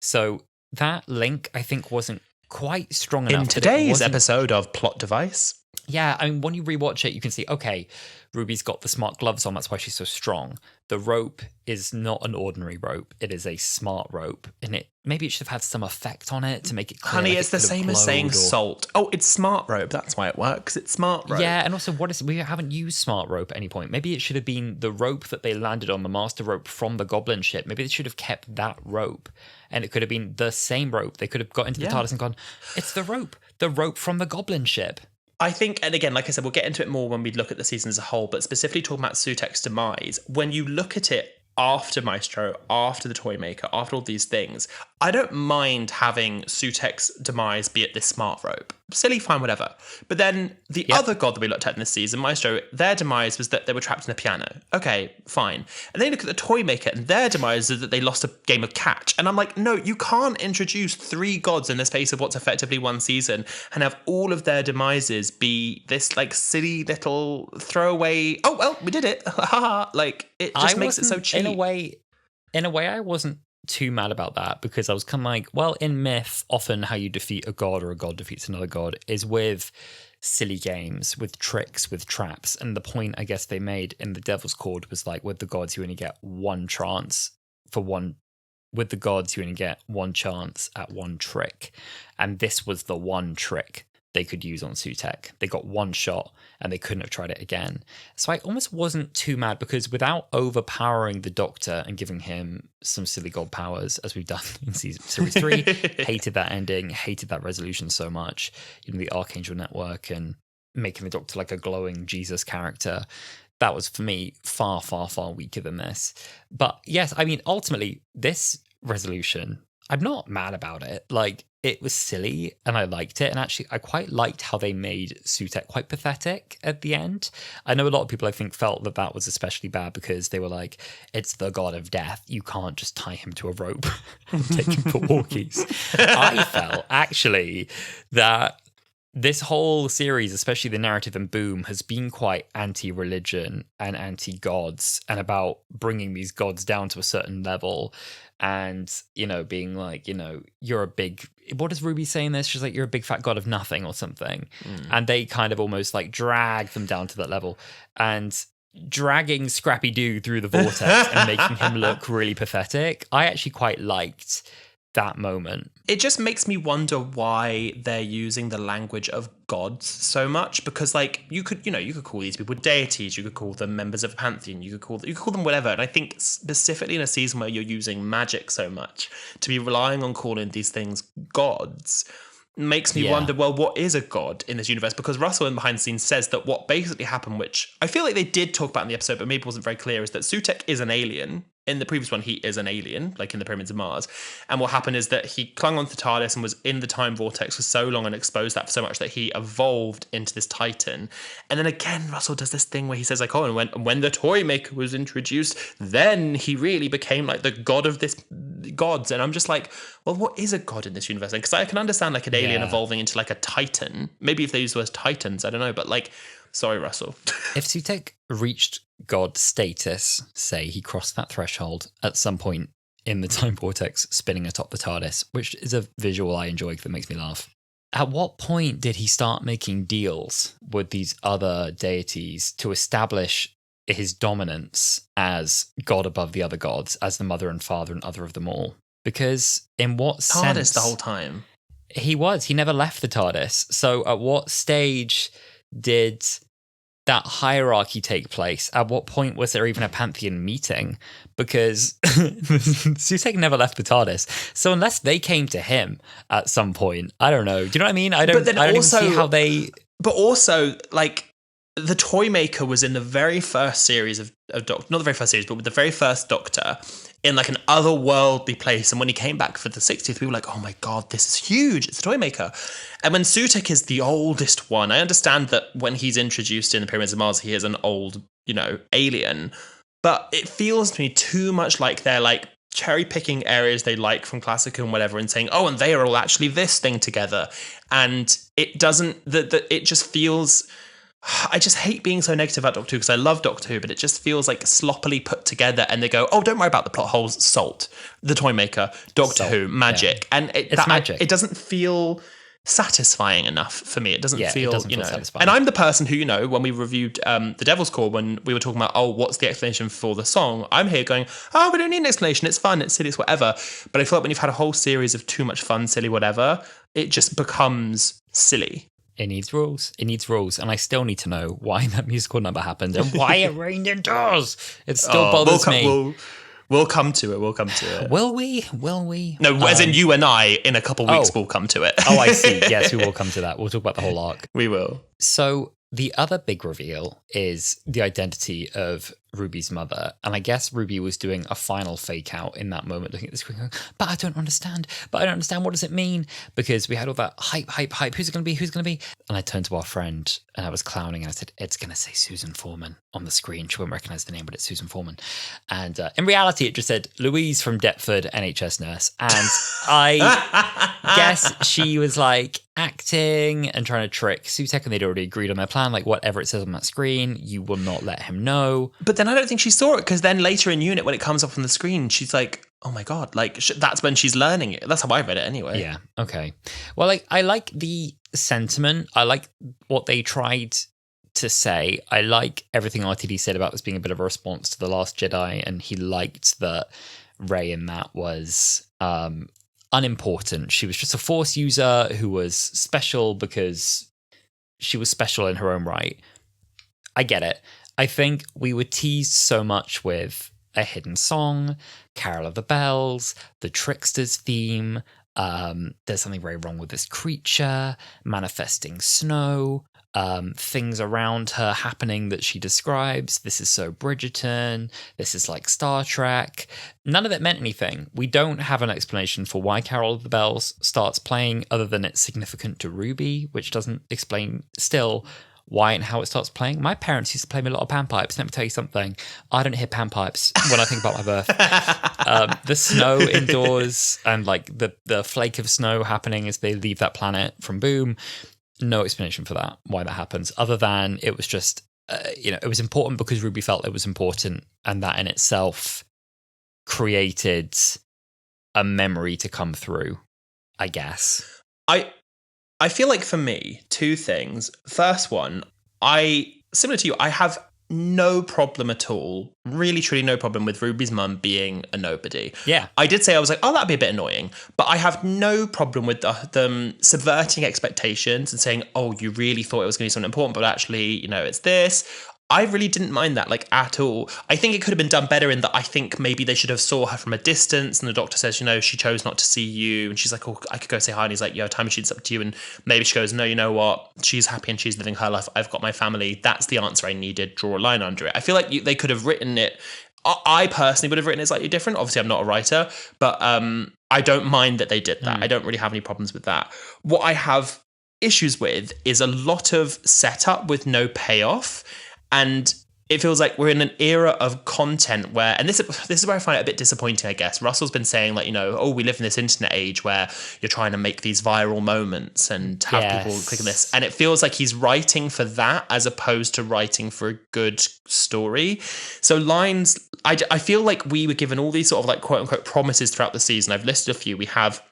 So that link, I think, wasn't quite strong enough. In today's episode of Plot Device. Yeah, I mean, when you rewatch it, you can see, okay, Ruby's got the smart gloves on, that's why she's so strong. The rope is not an ordinary rope, it is a smart rope, and maybe it should have had some effect on it to make it clear. Honey, it's the same as saying salt. Oh, it's smart rope, that's why it works. It's smart rope. Yeah, and also, we haven't used smart rope at any point. Maybe it should have been the rope that they landed on, the master rope from the goblin ship. Maybe they should have kept that rope, and it could have been the same rope. They could have got into the TARDIS and gone, it's the rope from the goblin ship. I think, and again, like I said, we'll get into it more when we look at the season as a whole, but specifically talking about Sutek's demise, when you look at it after Maestro, after the Toymaker, after all these things, I don't mind having Sutek's demise be at this smart rope. Silly, fine, whatever. But then the other god that we looked at in this season, Maestro, their demise was that they were trapped in a piano. Okay, fine. And then you look at the Toymaker, and their demise is that they lost a game of catch. And I'm like, no, you can't introduce three gods in the space of what's effectively one season and have all of their demises be this like silly little throwaway, oh, well, we did it. Like, it just makes it so cheap. In a way, I wasn't too mad about that, because I was kind of like, well, in myth, often how you defeat a god or a god defeats another god is with silly games, with tricks, with traps. And the point I guess they made in the Devil's Cord was like, with the gods, you only get one chance with the gods, you only get one chance at one trick. And this was the one trick they could use on Sutek. They got one shot and they couldn't have tried it again. So I almost wasn't too mad, because without overpowering the Doctor and giving him some silly god powers, as we've done in series 3, hated that ending, hated that resolution so much. The Archangel Network and making the Doctor like a glowing Jesus character. That was, for me, far, far, far weaker than this. But yes, I mean, ultimately, this resolution, I'm not mad about it. Like, it was silly and I liked it. And actually, I quite liked how they made Sutek quite pathetic at the end. I know a lot of people, I think, felt that that was especially bad because they were like, it's the god of death. You can't just tie him to a rope and take him for walkies. I felt, actually, that this whole series, especially the narrative in Boom, has been quite anti-religion and anti-gods, and about bringing these gods down to a certain level and, being like, you're a big... What does Ruby say in this? She's like, you're a big fat god of nothing or something. And they kind of almost like drag them down to that level. And dragging Scrappy-Doo through the vortex and making him look really pathetic, I actually quite liked that moment. It just makes me wonder why they're using the language of gods so much, because like you could call these people deities, you could call them members of a pantheon, you could call them whatever. And I think specifically in a season where you're using magic so much, to be relying on calling these things gods makes me wonder, well, what is a god in this universe? Because Russell in behind the scenes says that what basically happened, which I feel like they did talk about in the episode, but maybe wasn't very clear, is that Sutek is an alien. In the previous one, he is an alien, like in the Pyramids of Mars. And what happened is that he clung onto the TARDIS and was in the time vortex for so long and exposed that for so much that he evolved into this Titan. And then again, Russell does this thing where he says like, oh, and when the toy maker was introduced, then he really became like the god of this gods. And I'm just like, well, what is a god in this universe? Because I can understand like an alien evolving into like a Titan. Maybe if they use the word Titans, I don't know. But like, sorry, Russell. If Sutek reached god status, say he crossed that threshold at some point in the time vortex spinning atop the TARDIS, which is a visual I enjoy that makes me laugh. At what point did he start making deals with these other deities to establish his dominance as god above the other gods, as the mother and father and other of them all? Because in what TARDIS sense... the whole time. He never left the TARDIS. So at what stage did that hierarchy take place? At what point was there even a Pantheon meeting? Because Sutek never left the TARDIS. So unless they came to him at some point, I don't know. Do you know what I mean? I don't even see how they... But also, like, the toy maker was in the very first series of Doctor, not the very first series, but with the very first Doctor, in like an otherworldly place. And when he came back for the 60th, we were like, oh my God, this is huge. It's a toy maker. And when Sutek is the oldest one, I understand that when he's introduced in the Pyramids of Mars, he is an old, alien. But it feels to me too much like they're like cherry picking areas they like from classical and whatever and saying, oh, and they are all actually this thing together. And it doesn't, it just feels... I just hate being so negative about Doctor Who because I love Doctor Who, but it just feels like sloppily put together and they go, oh, don't worry about the plot holes, Salt, the toy maker, Doctor Who, magic. Yeah. And it's magic. It doesn't feel satisfying enough for me. It doesn't feel, feel satisfying. And I'm the person who, when we reviewed The Devil's Call, when we were talking about, oh, what's the explanation for the song? I'm here going, oh, we don't need an explanation. It's fun. It's silly. It's whatever. But I feel like when you've had a whole series of too much fun, silly, whatever, it just becomes silly. It needs rules. It needs rules. And I still need to know why that musical number happened and why it rained indoors. It still bothers me. We'll come to it. We'll come to it. Will we? Will we? No, as in you and I, in a couple of weeks, we'll come to it. Oh, I see. Yes, we will come to that. We'll talk about the whole arc. We will. So the other big reveal is the identity of Ruby's mother. And I guess Ruby was doing a final fake out in that moment, looking at the screen going, but I don't understand. What does it mean? Because we had all that hype. Who's it going to be? Who's going to be? And I turned to our friend and I was clowning and I said, it's going to say Susan Foreman on the screen. She won't recognize the name, but it's Susan Foreman. And in reality, it just said Louise from Deptford, NHS nurse. And I guess she was like acting and trying to trick Sutek, and they'd already agreed on their plan. Like, whatever it says on that screen, you will not let him know. But then I don't think she saw it, because then later in Unit, when it comes up on the screen, she's like, oh my God, like that's when she's learning it. That's how I read it anyway. Yeah, okay. Well, like, I like the sentiment. I like what they tried to say. I like everything RTD said about this being a bit of a response to The Last Jedi, and he liked that Rey in that was unimportant. She was just a Force user who was special because she was special in her own right. I get it. I think we were teased so much with a hidden song, Carol of the Bells, the Trickster's theme. There's something very wrong with this creature, manifesting snow, things around her happening that she describes. This is so Bridgerton. This is like Star Trek. None of it meant anything. We don't have an explanation for why Carol of the Bells starts playing other than it's significant to Ruby, which doesn't explain still why and how it starts playing. My parents used to play me a lot of panpipes. Let me tell you something. I don't hear panpipes when I think about my birth. The snow indoors and like the flake of snow happening as they leave that planet from Boom. No explanation for that, why that happens, other than it was just, it was important because Ruby felt it was important, and that in itself created a memory to come through, I guess. I feel like for me, two things. First one, similar to you, I have no problem at all, really truly no problem with Ruby's mum being a nobody. Yeah. I did say, I was like, oh, that'd be a bit annoying, but I have no problem with them subverting expectations and saying, oh, you really thought it was going to be something important, but actually, it's this. I really didn't mind that, like, at all. I think it could have been done better in that I think maybe they should have saw her from a distance, and the doctor says, she chose not to see you, and she's like, oh, I could go say hi, and he's like, time she's up to you, and maybe she goes, no, you know what, she's happy and she's living her life, I've got my family, that's the answer I needed, draw a line under it. I feel like they could have written it, I personally would have written it slightly different, obviously I'm not a writer, but I don't mind that they did that. I don't really have any problems with that. What I have issues with is a lot of setup with no payoff. And it feels like we're in an era of content where, and this is where I find it a bit disappointing, I guess. Russell's been saying, like, we live in this internet age where you're trying to make these viral moments and have people click on this. And it feels like he's writing for that as opposed to writing for a good story. So lines, I feel like we were given all these sort of like quote unquote promises throughout the season. I've listed a few. We have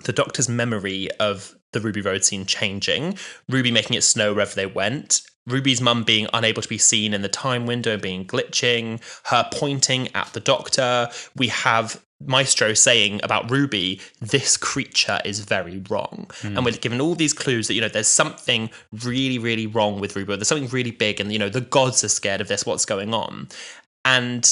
the Doctor's memory of the Ruby Road scene changing, Ruby making it snow wherever they went, Ruby's mum being unable to be seen in the time window, being glitching, her pointing at the Doctor. We have Maestro saying about Ruby, this creature is very wrong. And we're given all these clues that, there's something really, really wrong with Ruby. There's something really big and, the gods are scared of this, what's going on. And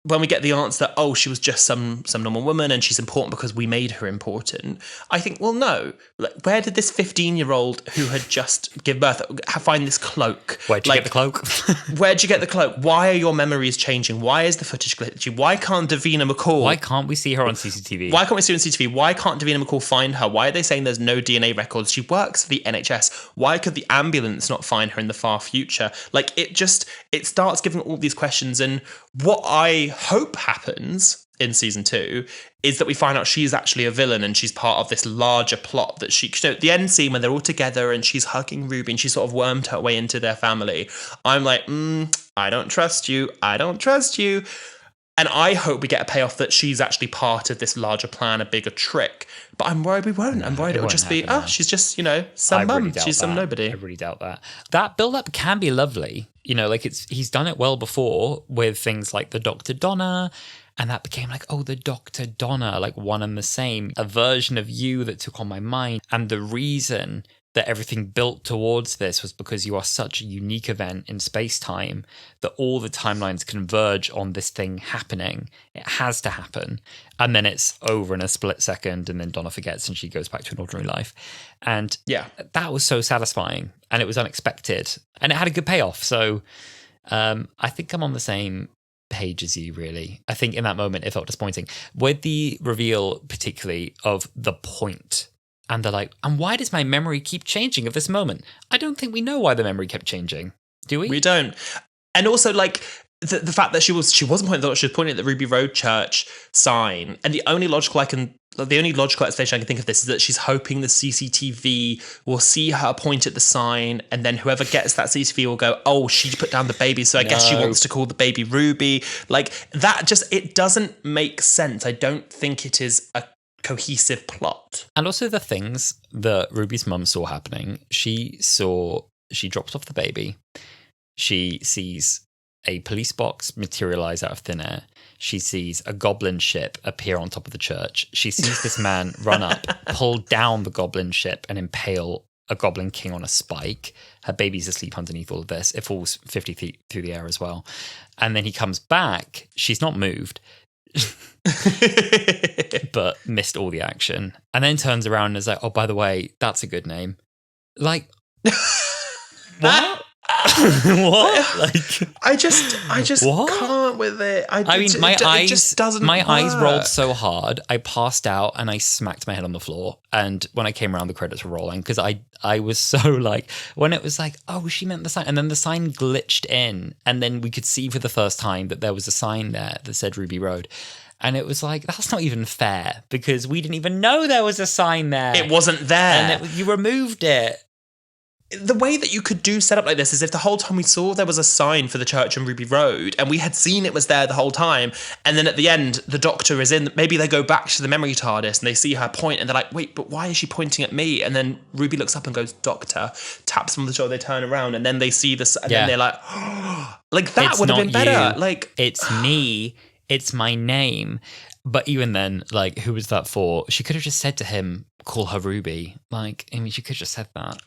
when we get the answer that, oh, she was just some normal woman and she's important because we made her important, I think, well, no. Like, where did this 15-year-old who had just given birth find this cloak? Where'd you get the cloak? Where'd you get the cloak? Why are your memories changing? Why is the footage glitchy? Why can't Davina McCall... Why can't we see her on CCTV? Why can't we see her on CCTV? Why can't Davina McCall find her? Why are they saying there's no DNA records? She works for the NHS. Why could the ambulance not find her in the far future? Like, it starts giving all these questions, and what I hope happens in season 2 is that we find out she's actually a villain and she's part of this larger plot that the end scene when they're all together and she's hugging Ruby and she sort of wormed her way into their family. I'm like, I don't trust you. And I hope we get a payoff that she's actually part of this larger plan, a bigger trick. But I'm worried we won't. I'm worried it'll just be, she's just, some mum. She's some nobody. I really doubt that. That build-up can be lovely. He's done it well before with things like the Dr. Donna, and that became like, oh, the Dr. Donna, like one and the same. A version of you that took on my mind. And the reason that everything built towards this was because you are such a unique event in space-time that all the timelines converge on this thing happening. It has to happen. And then it's over in a split second, and then Donna forgets and she goes back to an ordinary life. And that was so satisfying, and it was unexpected, and it had a good payoff. So I think I'm on the same page as you, really. I think in that moment it felt disappointing. With the reveal, particularly, of the point, and they're like, and why does my memory keep changing of this moment? I don't think we know why the memory kept changing. Do we? We don't. And also, like, the fact that she wasn't pointing at the, she was pointing at the Ruby Road Church sign. And the only logical explanation I can think of this is that she's hoping the CCTV will see her point at the sign, and then whoever gets that CCTV will go, oh, she put down the baby, so I guess she wants to call the baby Ruby. Like, that it doesn't make sense. I don't think it is a cohesive plot. And also the things that Ruby's mum saw happening. She drops off the baby. She sees a police box materialize out of thin air. she sees a goblin ship appear on top of the church. She sees this man run up, pull down the goblin ship and impale a goblin king on a spike. Her baby's asleep underneath all of this. It falls 50 feet through the air as well. And then he comes back. She's not moved, but missed all the action. And then turns around and is like, oh, by the way, that's a good name. Like, what? What? Like, I just what? can't with it. It just doesn't my eyes work. rolled so hard, I passed out and I smacked my head on the floor. And when I came around, the credits were rolling because I was so like, when it was like, oh, she meant the sign. And then the sign glitched in. And then we could see for the first time that there was a sign there that said Ruby Road. And it was like, that's not even fair because we didn't even know there was a sign there. It wasn't there. And you removed it. The way that you could do setup like this is if the whole time we saw there was a sign for the church on Ruby Road and we had seen it was there the whole time, and then at the end the Doctor is in, maybe they go back to the memory TARDIS and they see her point and they're like, wait, but why is she pointing at me? And then Ruby looks up and goes, Doctor, taps them on the shoulder, they turn around and then they see this and then they're like, oh, like that would have been better. Like, it's me, it's my name. But even then, like, who was that for? She could have just said to him, call her Ruby. Like, I mean, she could have just said that.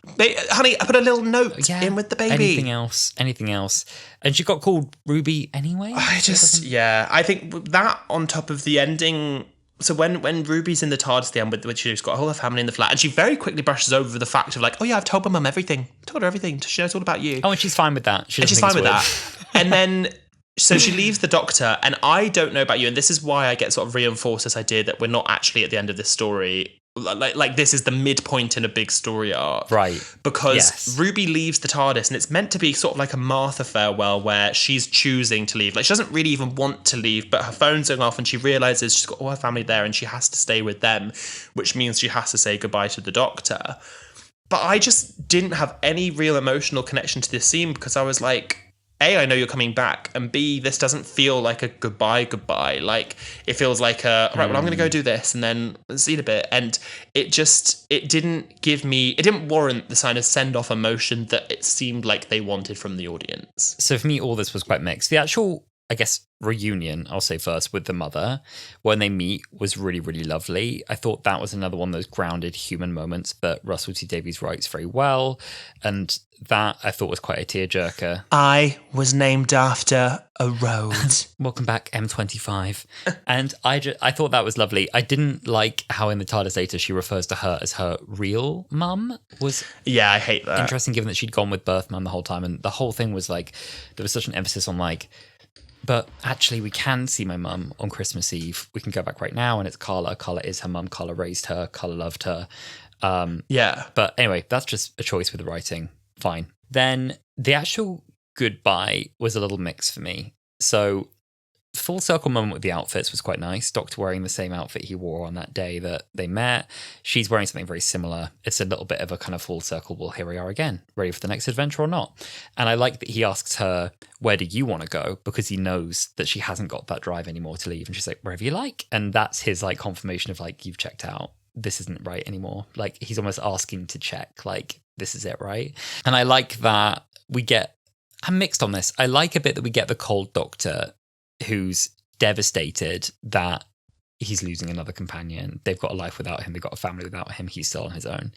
Honey, I put a little note in with the baby. Anything else. And she got called Ruby anyway? I think that on top of the ending. So when Ruby's in the TARDIS at the end, with she's got a whole family in the flat, and she very quickly brushes over the fact of like, oh yeah, I've told my mum everything. I told her everything. She knows all about you. Oh, and she's fine with that. She's fine with that. And then... So she leaves the Doctor, and I don't know about you, and this is why I get sort of reinforced this idea that we're not actually at the end of this story. Like this is the midpoint in a big story arc. Right. Because Ruby leaves the TARDIS, and it's meant to be sort of like a Martha farewell where she's choosing to leave. Like, she doesn't really even want to leave, but her phone's going off, and she realises she's got all her family there, and she has to stay with them, which means she has to say goodbye to the Doctor. But I just didn't have any real emotional connection to this scene because I was like... A, I know you're coming back, and B, this doesn't feel like a goodbye. Like, it feels like all right, well, I'm going to go do this, and then see you in a bit. And it didn't warrant the kind of send-off emotion that it seemed like they wanted from the audience. So for me, all this was quite mixed. The actual, I guess, reunion, I'll say first, with the mother, when they meet, was really, really lovely. I thought that was another one of those grounded human moments that Russell T Davies writes very well, and that I thought was quite a tearjerker. I was named after a road. Welcome back, M25. And I thought that was lovely. I didn't like how in the TARDIS later she refers to her as her real mum. Yeah, I hate that. Interesting, given that she'd gone with birth mum the whole time, and the whole thing was like, there was such an emphasis on like, but actually we can see my mum on Christmas Eve. We can go back right now, and it's Carla. Carla is her mum. Carla raised her. Carla loved her. But anyway, that's just a choice with the writing. Fine. Then the actual goodbye was a little mixed for me. So full circle moment with the outfits was quite nice. Doctor wearing the same outfit he wore on that day that they met. She's wearing something very similar. It's a little bit of a kind of full circle. Well, here we are again. Ready for the next adventure or not? And I like that he asks her, where do you want to go? Because he knows that she hasn't got that drive anymore to leave. And she's like, wherever you like. And that's his like confirmation of like, you've checked out. This isn't right anymore. Like, he's almost asking to check, like, this is it, right? And I like that I'm mixed on this. I like a bit that we get the cold Doctor who's devastated that he's losing another companion. They've got a life without him. They've got a family without him. He's still on his own.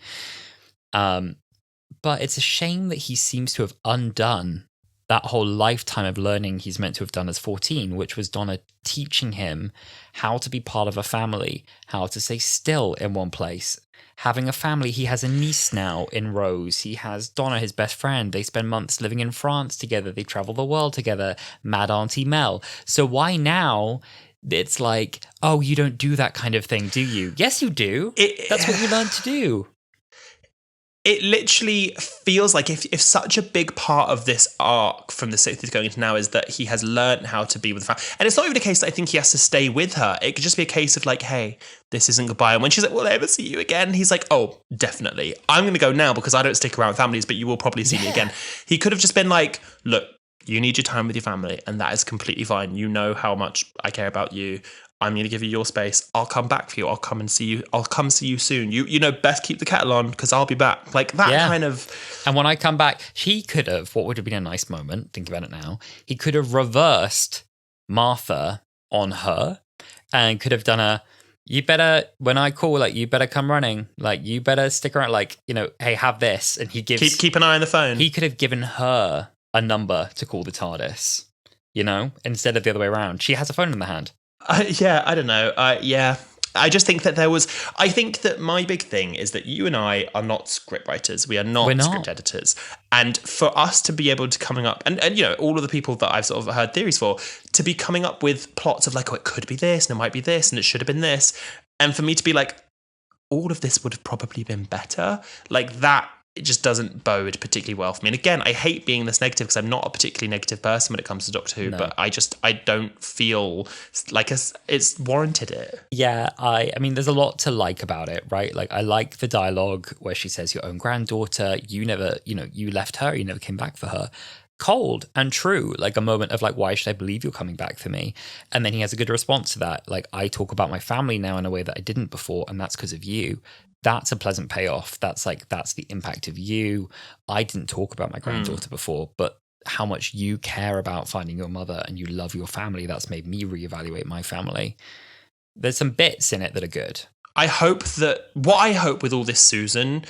But it's a shame that he seems to have undone that whole lifetime of learning he's meant to have done as 14, which was Donna teaching him how to be part of a family, how to stay still in one place, having a family. He has a niece now in Rose. He has Donna, his best friend. They spend months living in France together. They travel the world together. Mad Auntie Mel. So why now it's like, oh, you don't do that kind of thing, do you? Yes, you do. That's what you learned to do. It literally feels like if such a big part of this arc from the 60s going into now is that he has learned how to be with family. And it's not even a case that I think he has to stay with her. It could just be a case of like, hey, this isn't goodbye. And when she's like, will I ever see you again? He's like, oh, definitely. I'm going to go now because I don't stick around families, but you will probably see me again. He could have just been like, look, you need your time with your family, and that is completely fine. You know how much I care about you. I'm going to give you your space. I'll come back for you. I'll come and see you. I'll come see you soon. You know, best keep the kettle on because I'll be back. Like that kind of... And when I come back, he could have, what would have been a nice moment, think about it now, he could have reversed Martha on her and could have done you better, when I call, like, you better come running. Like, you better stick around. Like, you know, hey, have this. And he gives... Keep an eye on the phone. He could have given her a number to call the TARDIS, you know, instead of the other way around. She has a phone in the hand. Yeah, I don't know. Yeah. I just think that I think that my big thing is that you and I are not script writers. We are not script editors. And for us to be able to coming up, and you know, all of the people that I've sort of heard theories for, to be coming up with plots of like, oh, it could be this, and it might be this, and it should have been this. And for me to be like, all of this would have probably been better. Like that, it just doesn't bode particularly well for me. And again, I hate being this negative because I'm not a particularly negative person when it comes to Doctor Who, but I don't feel like it's warranted it. Yeah, I mean, there's a lot to like about it, right? Like, I like the dialogue where she says, your own granddaughter, you never, you know, you left her, you never came back for her. Cold and true, like a moment of like, why should I believe you're coming back for me? And then he has a good response to that. Like, I talk about my family now in a way that I didn't before, and that's because of you. That's a pleasant payoff. That's the impact of you. I didn't talk about my granddaughter before, but how much you care about finding your mother and you love your family, that's made me reevaluate my family. There's some bits in it that are good. I hope with all this Susan,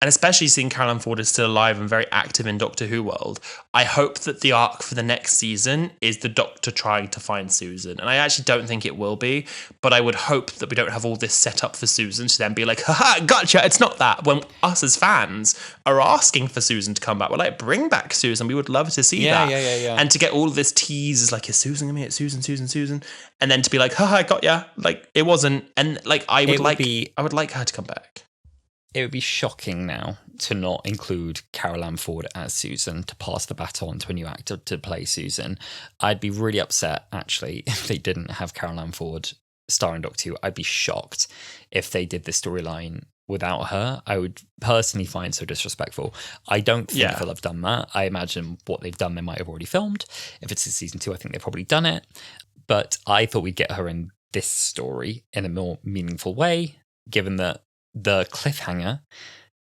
and especially seeing Caroline Ford is still alive and very active in Doctor Who world, I hope that the arc for the next season is the Doctor trying to find Susan. And I actually don't think it will be, but I would hope that we don't have all this set up for Susan to then be like, haha, gotcha, it's not that. When us as fans are asking for Susan to come back, we're like, bring back Susan. We would love to see that. Yeah. And to get all of this tease is like, is Susan going to be at Susan? And then to be like, haha, got ya. Like, it wasn't. And like, I would like her to come back. It would be shocking now to not include Caroline Ford as Susan, to pass the baton to a new actor to play Susan. I'd be really upset, actually, if they didn't have Caroline Ford starring Doctor Who. I'd be shocked if they did this storyline without her. I would personally find so disrespectful. I don't think they'll have done that. I imagine what they've done, they might have already filmed. If it's in season 2, I think they've probably done it. But I thought we'd get her in this story in a more meaningful way, given that the cliffhanger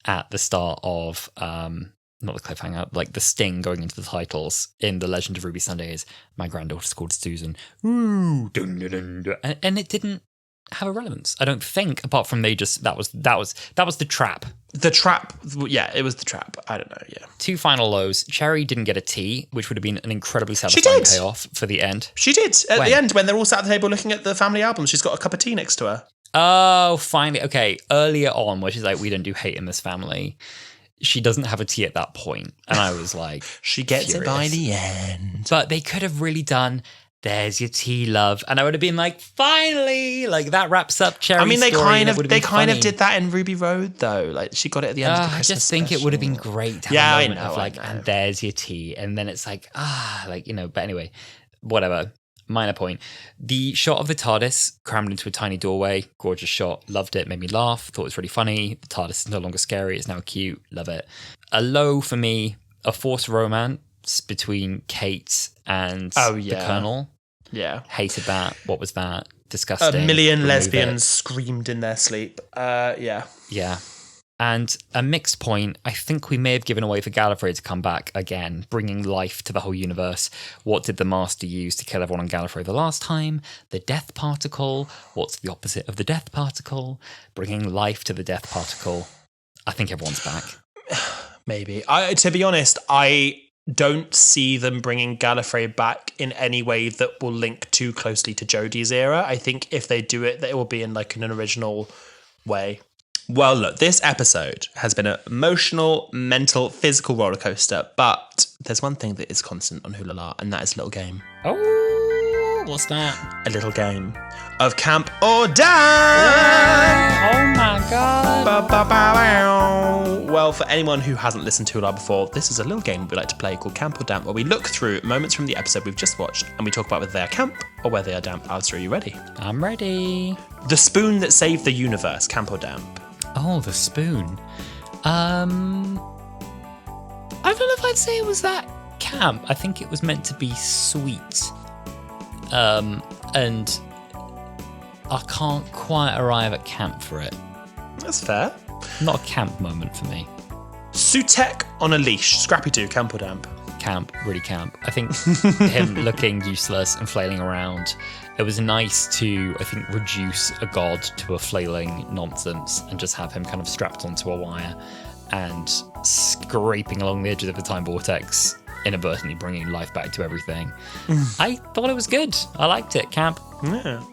at the start of not the cliffhanger, like the sting going into the titles in The Legend of Ruby Sunday is my granddaughter's called Susan. Ooh, dun, dun, dun, dun. And it didn't have a relevance, I don't think, apart from they just that was the trap. The trap, yeah, it was the trap. I don't know, yeah. 2 final lows. Cherry didn't get a tea, which would have been an incredibly satisfying payoff for the end. She did. At the end, when they're all sat at the table looking at the family album, she's got a cup of tea next to her. Oh, finally. Okay, earlier on, where she's like, we don't do hate in this family, she doesn't have a tea at that point. And I was like, she gets furious. it by the end. But they could have really done, there's your tea, love. And I would have been like, finally, like that wraps up Cherry's story. I mean, they kind of did that in Ruby Road, though. Like, she got it at the end of the Christmas I just think special. it would have been great to have a moment of like, and there's your tea. And then it's like, like, you know, but anyway, whatever. Minor point. The shot of the TARDIS crammed into a tiny doorway, gorgeous shot, loved it, made me laugh, thought it was really funny. The TARDIS is no longer scary, it's now cute, love it. A low for me, a forced romance between Kate and the Colonel. Yeah. Hated that. What was that? Disgusting. A million lesbians screamed in their sleep. Yeah. And a mixed point, I think we may have given away for Gallifrey to come back again, bringing life to the whole universe. What did the Master use to kill everyone on Gallifrey the last time? The death particle. What's the opposite of the death particle? Bringing life to the death particle. I think everyone's back. Maybe. To be honest, I don't see them bringing Gallifrey back in any way that will link too closely to Jodie's era. I think if they do it, it will be in like an original way. Well, look, this episode has been an emotional, mental, physical roller coaster, but there's one thing that is constant on Wholala, and that is a little game. Oh, what's that? A little game of Camp or Damp! Oh my God. Well, for anyone who hasn't listened to Wholala before, this is a little game we like to play called Camp or Damp, where we look through moments from the episode we've just watched, and we talk about whether they are camp or whether they are damp. Alasdair, are you ready? I'm ready. The spoon that saved the universe, camp or damp? Oh, the spoon. I don't know if I'd say it was that camp. I think it was meant to be sweet. And I can't quite arrive at camp for it. That's fair. Not a camp moment for me. Sutek on a leash, Scrappy Doo, camp or damp? camp, really camp. I think him looking useless and flailing around, it was nice to, I think, reduce a god to a flailing nonsense and just have him kind of strapped onto a wire and scraping along the edges of the time vortex, inadvertently bringing life back to everything. I thought it was good. I liked it. Camp. Yeah.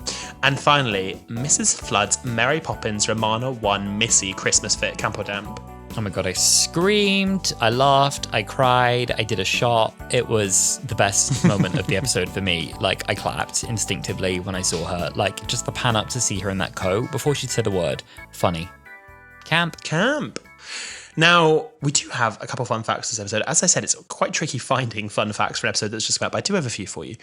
And finally, Mrs. Flood's Mary Poppins Romana 1 Missy Christmas fit, camp or damp? Oh my god, I screamed, I laughed, I cried, I did a shot. It was the best moment of the episode for me. Like, I clapped instinctively when I saw her. Like, just the pan up to see her in that coat before she'd said a word. Funny. Camp. Camp. Now, we do have a couple fun facts this episode. As I said, it's quite tricky finding fun facts for an episode that's just about, but I do have a few for you.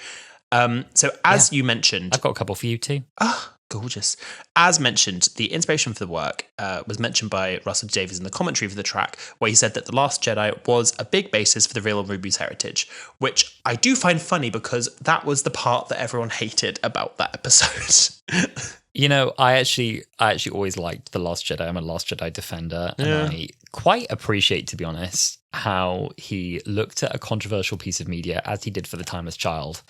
So as you mentioned... I've got a couple for you too. Ah, gorgeous. As mentioned, the inspiration for the work was mentioned by Russell T Davies in the commentary for the track, where he said that The Last Jedi was a big basis for the real Ruby's heritage, which I do find funny because that was the part that everyone hated about that episode. You know, I actually always liked The Last Jedi. I'm a Last Jedi defender, and I quite appreciate, to be honest, how he looked at a controversial piece of media, as he did for The Timeless Child,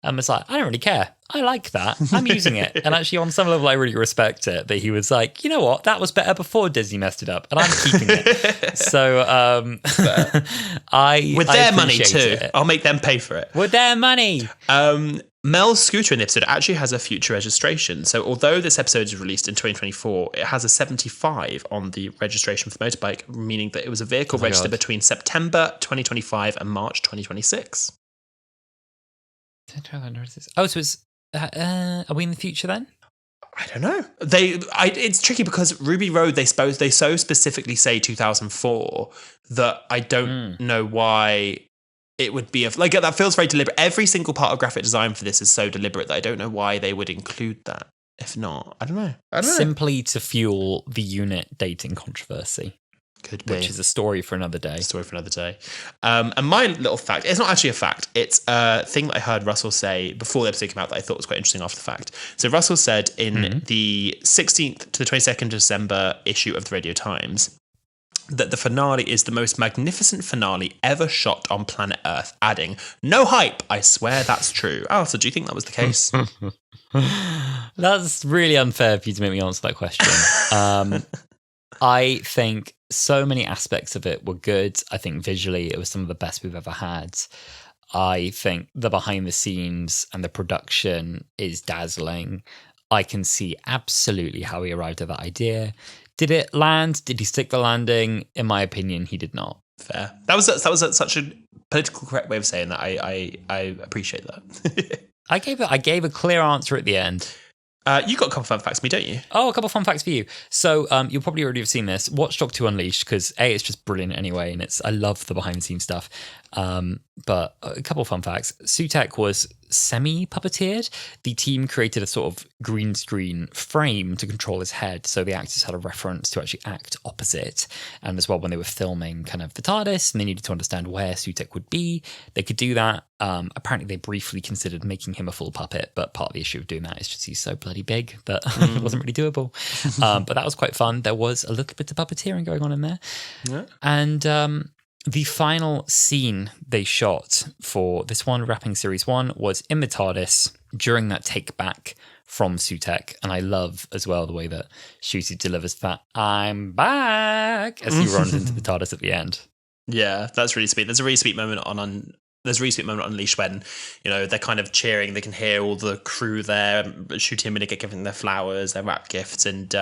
and was like, I don't really care. I like that. I'm using it. And actually, on some level, I really respect it. That he was like, you know what? That was better before Disney messed it up, and I'm keeping it. So, with their money too. I'll make them pay for it. With their money. Mel's scooter in the episode actually has a future registration. So although this episode is released in 2024, it has a 75 on the registration for the motorbike, meaning that it was a vehicle registered between September 2025 and March 2026. Oh, so it's, are we in the future then? I don't know. It's tricky because Ruby Road, they so specifically say 2004 that I don't know why it would be like that. Feels very deliberate. Every single part of graphic design for this is so deliberate that I don't know why they would include that. If not, I don't know. Simply to fuel the unit dating controversy. Could be. Which is a story for another day. And my little fact, it's not actually a fact. It's a thing that I heard Russell say before the episode came out that I thought was quite interesting after the fact. So Russell said in the 16th to the 22nd December issue of the Radio Times that the finale is the most magnificent finale ever shot on planet Earth, adding, no hype, I swear that's true. Oh, so do you think that was the case? That's really unfair for you to make me answer that question. I think so many aspects of it were good. I think visually it was some of the best we've ever had. I think the behind the scenes and the production is dazzling. I can see absolutely how he arrived at that idea. Did it land? Did he stick the landing? In my opinion, he did not. Fair. That was such a political correct way of saying that. I appreciate that. I gave a clear answer at the end. You got a couple of fun facts for me, don't you? Oh, a couple of fun facts for you. So you'll probably already have seen this. Watch Dog 2 Unleashed, because A, it's just brilliant anyway, and I love the behind-the-scenes stuff. But a couple of fun facts. Sutek was semi-puppeteered. The team created a sort of green screen frame to control his head, so the actors had a reference to actually act opposite. And as well, when they were filming kind of the TARDIS, and they needed to understand where Sutek would be, they could do that. Apparently, they briefly considered making him a full puppet, but part of the issue of doing that is just he's so bloody big that it wasn't really doable. But that was quite fun. There was a little bit of puppeteering going on in there. Yeah. And the final scene they shot for this one, wrapping series 1, was in the TARDIS during that take back from Sutek. And I love as well the way that Shusi delivers that "I'm back" as he runs into the TARDIS at the end. Yeah, that's really sweet. There's a really sweet moment on Unleashed when, you know, they're kind of cheering. They can hear all the crew there shooting him and giving their flowers, their wrap gifts. And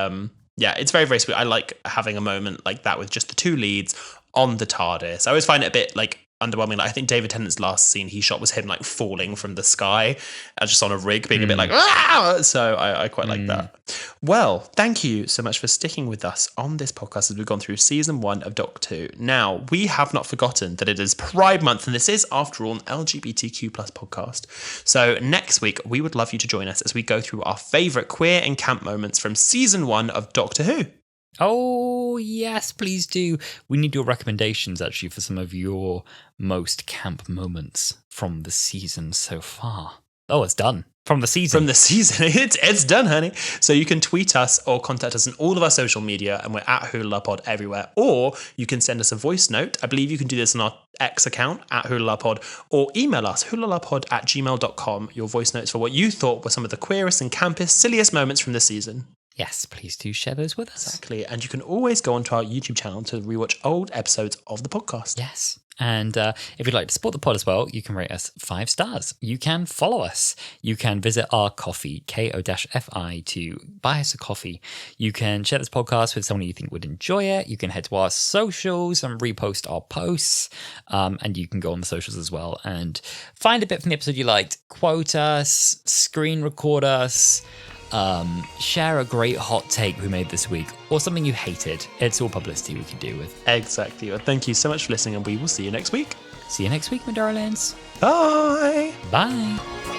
yeah, it's very, very sweet. I like having a moment like that with just the two leads on the TARDIS. I always find it a bit like underwhelming. Like, I think David Tennant's last scene he shot was him like falling from the sky, just on a rig, being a bit like, ah! So I quite like that. Well, thank you so much for sticking with us on this podcast as we've gone through season 1 of Doctor Who. Now, we have not forgotten that it is Pride Month, and this is, after all, an LGBTQ+ podcast. So next week, we would love you to join us as we go through our favourite queer and camp moments from season 1 of Doctor Who. Oh, yes, please do. We need your recommendations, actually, for some of your most camp moments from the season so far. Oh, it's done. From the season. From the season. It's done, honey. So you can tweet us or contact us on all of our social media, and we're at HulalaPod everywhere. Or you can send us a voice note. I believe you can do this on our X account at HulalaPod, or email us hulalapod@gmail.com, your voice notes for what you thought were some of the queerest and campest, silliest moments from this season. Yes, please do share those with us. Exactly. And you can always go onto our YouTube channel to rewatch old episodes of the podcast. Yes. And if you'd like to support the pod as well, you can rate us 5 stars. You can follow us. You can visit our Ko-fi, Ko-fi, to buy us a coffee. You can share this podcast with someone you think would enjoy it. You can head to our socials and repost our posts. And you can go on the socials as well and find a bit from the episode you liked. Quote us, screen record us. Share a great hot take we made this week, or something you hated. It's all publicity we can do with. Exactly. Well, thank you so much for listening, and we will see you next week. See you next week, my darlings. Bye. Bye.